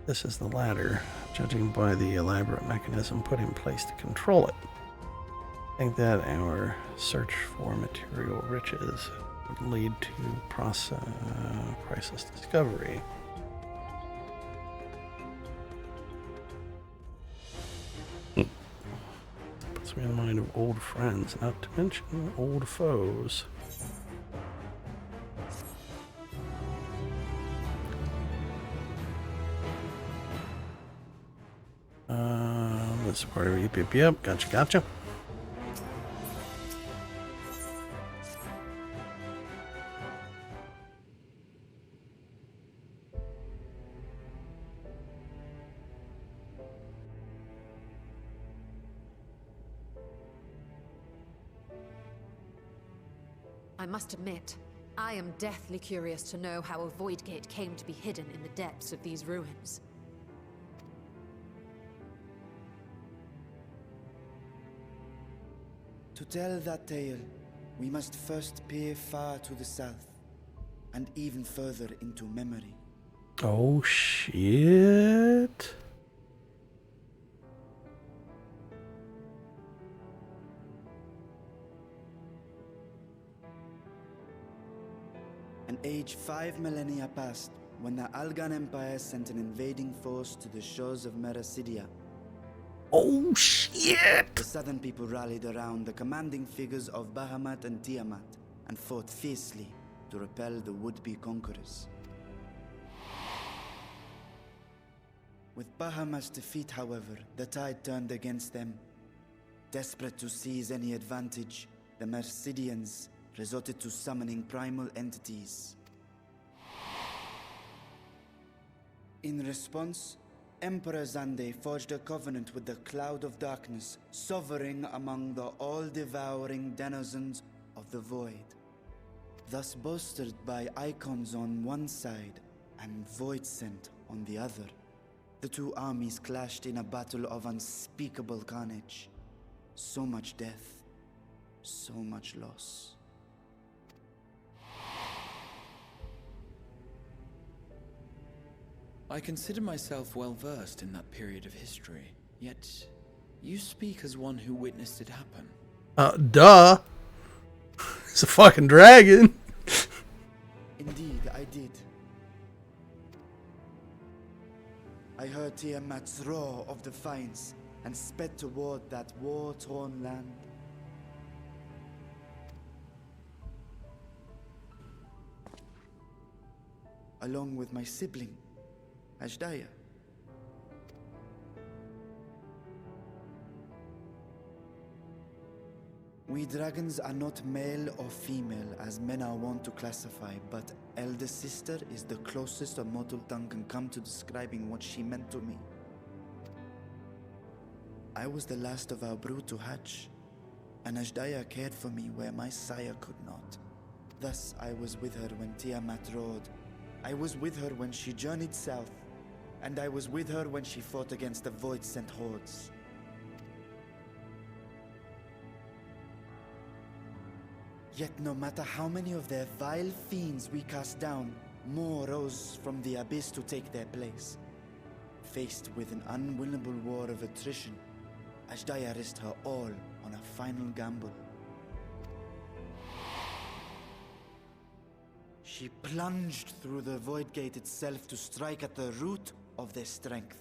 This is the latter, judging by the elaborate mechanism put in place to control it. I think that our search for material riches would lead to priceless discovery. Puts me in mind of old friends, not to mention old foes. That's part of it. Yep. Gotcha. I must admit, I am deathly curious to know how a Void Gate came to be hidden in the depths of these ruins. To tell that tale, we must first peer far to the south, and even further into memory. Oh, shit. An age 5 millennia passed when the Algan Empire sent an invading force to the shores of Merasidia. Oh, shit! The southern people rallied around the commanding figures of Bahamut and Tiamat and fought fiercely to repel the would-be conquerors. With Bahamut's defeat, however, the tide turned against them. Desperate to seize any advantage, the Mercidians resorted to summoning primal entities. In response, Emperor Zande forged a covenant with the Cloud of Darkness, sovereign among the all-devouring denizens of the Void. Thus bolstered by icons on one side and Void Scent on the other, the two armies clashed in a battle of unspeakable carnage. So much death, so much loss. I consider myself well versed in that period of history, yet you speak as one who witnessed it happen. Duh. It's a fucking dragon. Indeed, I did. I heard Tiamat's roar of defiance and sped toward that war-torn land. Along with my sibling, Ashdaya. We dragons are not male or female as men are wont to classify, but elder sister is the closest a mortal tongue can come to describing what she meant to me. I was the last of our brood to hatch, and Ashdaya cared for me where my sire could not. Thus I was with her when Tiamat roared. I was with her when she journeyed south, and I was with her when she fought against the Void-sent hordes. Yet no matter how many of their vile fiends we cast down, more rose from the abyss to take their place. Faced with an unwinnable war of attrition, Ashdaya risked her all on a final gamble. She plunged through the Void Gate itself to strike at the root of their strength.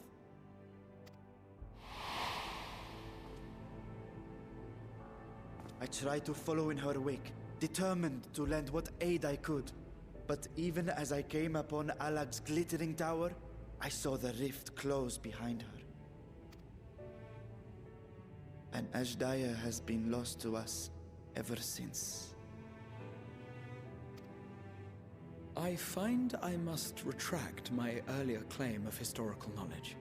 I tried to follow in her wake, determined to lend what aid I could. But even as I came upon Alag's glittering tower, I saw the rift close behind her. And Ashdaya has been lost to us ever since. I find I must retract my earlier claim of historical knowledge.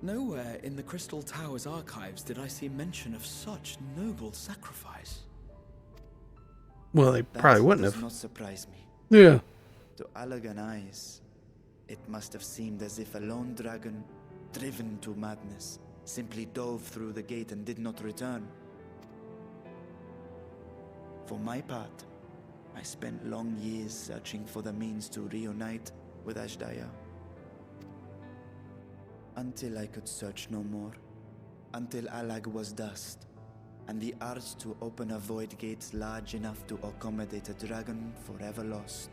Nowhere in the Crystal Tower's archives did I see mention of such noble sacrifice. Well, they probably wouldn't have. That does not surprise me. Yeah. To Allagan eyes, it must have seemed as if a lone dragon, driven to madness, simply dove through the gate and did not return. For my part, I spent long years searching for the means to reunite with Ashdaya. Until I could search no more. Until Alag was dust, and the urge to open a void gate large enough to accommodate a dragon forever lost.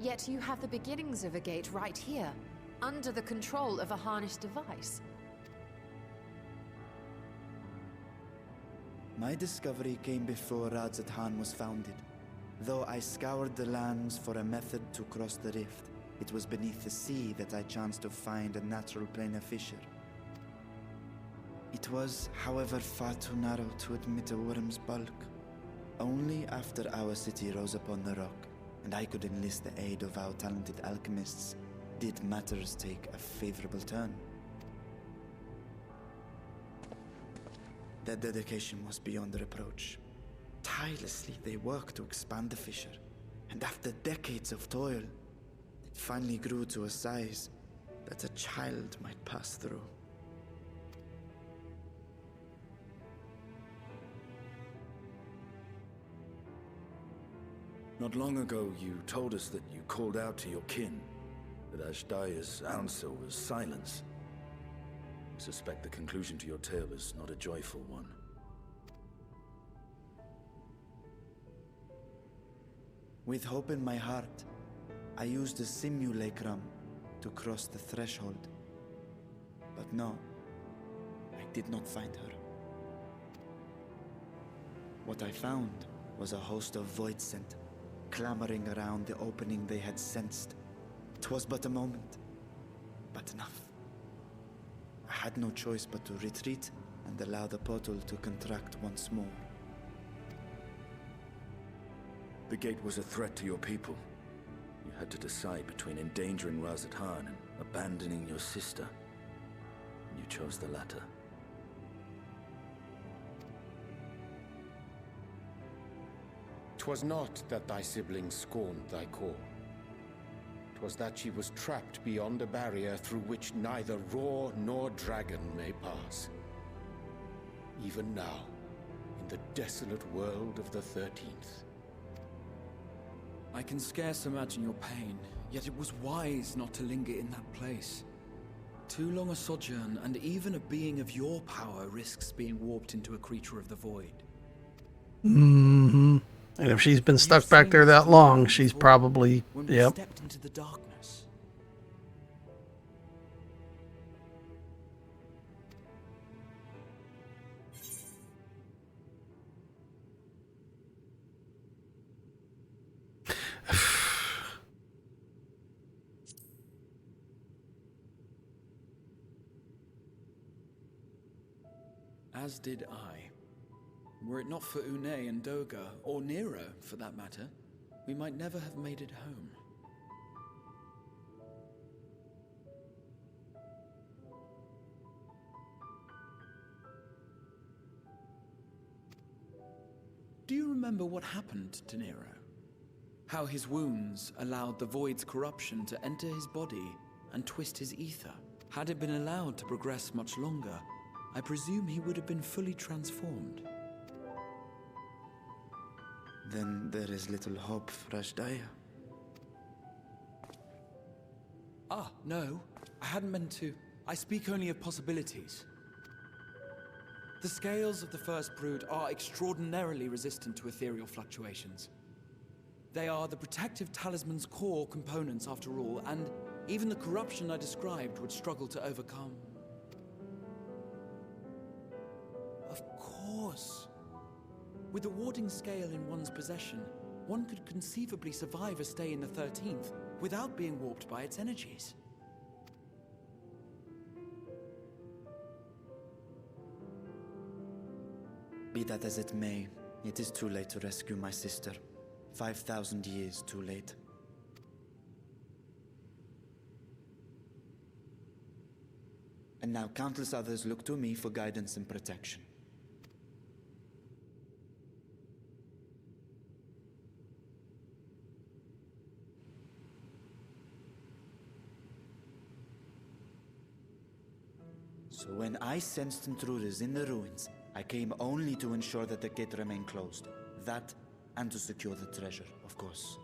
Yet you have the beginnings of a gate right here, under the control of a harnessed device. My discovery came before Radzat Han was founded. Though I scoured the lands for a method to cross the rift, it was beneath the sea that I chanced to find a natural planar fissure. It was, however, far too narrow to admit a worm's bulk. Only after our city rose upon the rock, and I could enlist the aid of our talented alchemists, did matters take a favorable turn. Their dedication was beyond reproach. Tirelessly they worked to expand the fissure, and after decades of toil, it finally grew to a size that a child might pass through. Not long ago, you told us that you called out to your kin, that Ashdaya's answer was silence. I suspect the conclusion to your tale is not a joyful one. With hope in my heart, I used the simulacrum to cross the threshold. But no, I did not find her. What I found was a host of void scent, clamoring around the opening they had sensed. 'Twas but a moment, but enough. I had no choice but to retreat and allow the portal to contract once more. The gate was a threat to your people. You had to decide between endangering Radzat Han and abandoning your sister. And you chose the latter. 'Twas not that thy siblings scorned thy call. 'Twas that she was trapped beyond a barrier through which neither roar nor dragon may pass. Even now, in the desolate world of the 13th. I can scarce imagine your pain, yet it was wise not to linger in that place. Too long a sojourn, and even a being of your power risks being warped into a creature of the void. Mm-hmm. And if she's been stuck back there that long, she's probably, when we yep. stepped into the darkness. As did I. Were it not for Une and Doga, or Nero for that matter, we might never have made it home. Do you remember what happened to Nero? How his wounds allowed the Void's corruption to enter his body and twist his ether? Had it been allowed to progress much longer, I presume he would have been fully transformed. Then there is little hope for Ashdaya. Ah, no. I hadn't meant to. I speak only of possibilities. The scales of the First Brood are extraordinarily resistant to ethereal fluctuations. They are the protective talisman's core components after all, and even the corruption I described would struggle to overcome. Of course. With the warding scale in one's possession, one could conceivably survive a stay in the 13th without being warped by its energies. Be that as it may, it is too late to rescue my sister. 5,000 years too late. And now countless others look to me for guidance and protection. So when I sensed intruders in the ruins, I came only to ensure that the gate remained closed. That, and to secure the treasure, of course.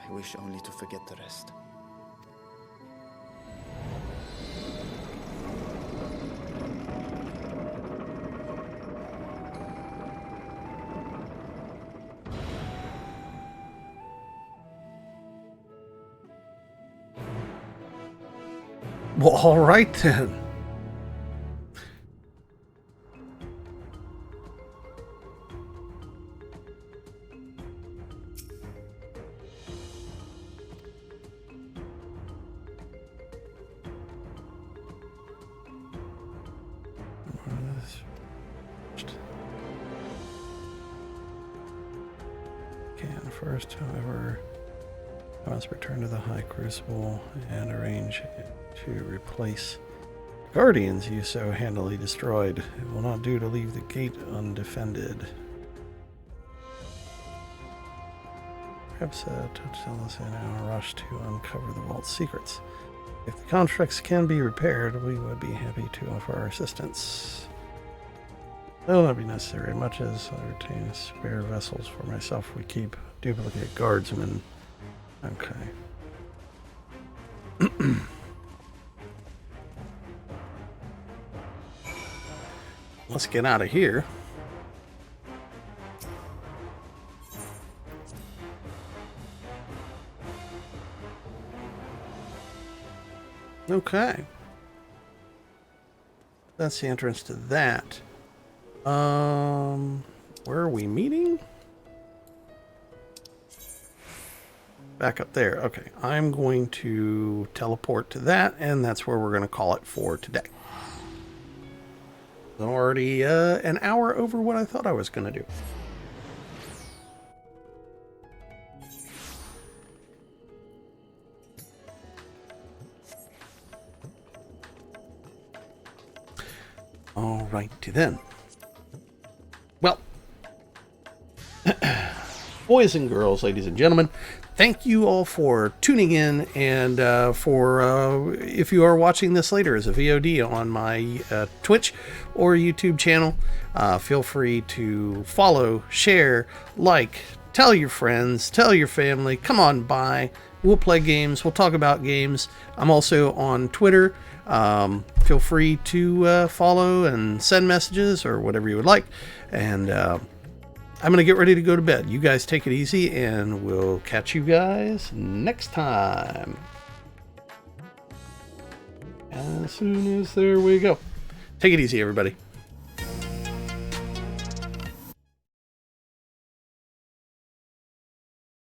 I wish only to forget the rest. Well, all right then. First, however, I must return to the High Crucible and arrange to replace guardians you so handily destroyed. It will not do to leave the gate undefended. Perhaps Touchdown is in a rush to uncover the vault's secrets. If the constructs can be repaired, we would be happy to offer our assistance. That will not be necessary, much as I retain spare vessels for myself. We keep duplicate guardsmen. Okay. Let's get out of here. Okay. That's the entrance to that. Where are we meeting? Back up there. Okay, I'm going to teleport to that, and that's where we're going to call it for today. I'm already an hour over what I thought I was going to do. All righty then. Well, boys and girls, ladies and gentlemen, thank you all for tuning in, and for if you are watching this later as a VOD on my Twitch or YouTube channel, feel free to follow, share, like, tell your friends, tell your family, come on by. We'll play games, we'll talk about games. I'm also on Twitter. Feel free to follow and send messages or whatever you would like. And I'm going to get ready to go to bed. You guys take it easy, and we'll catch you guys next time. As soon as there we go. Take it easy, everybody.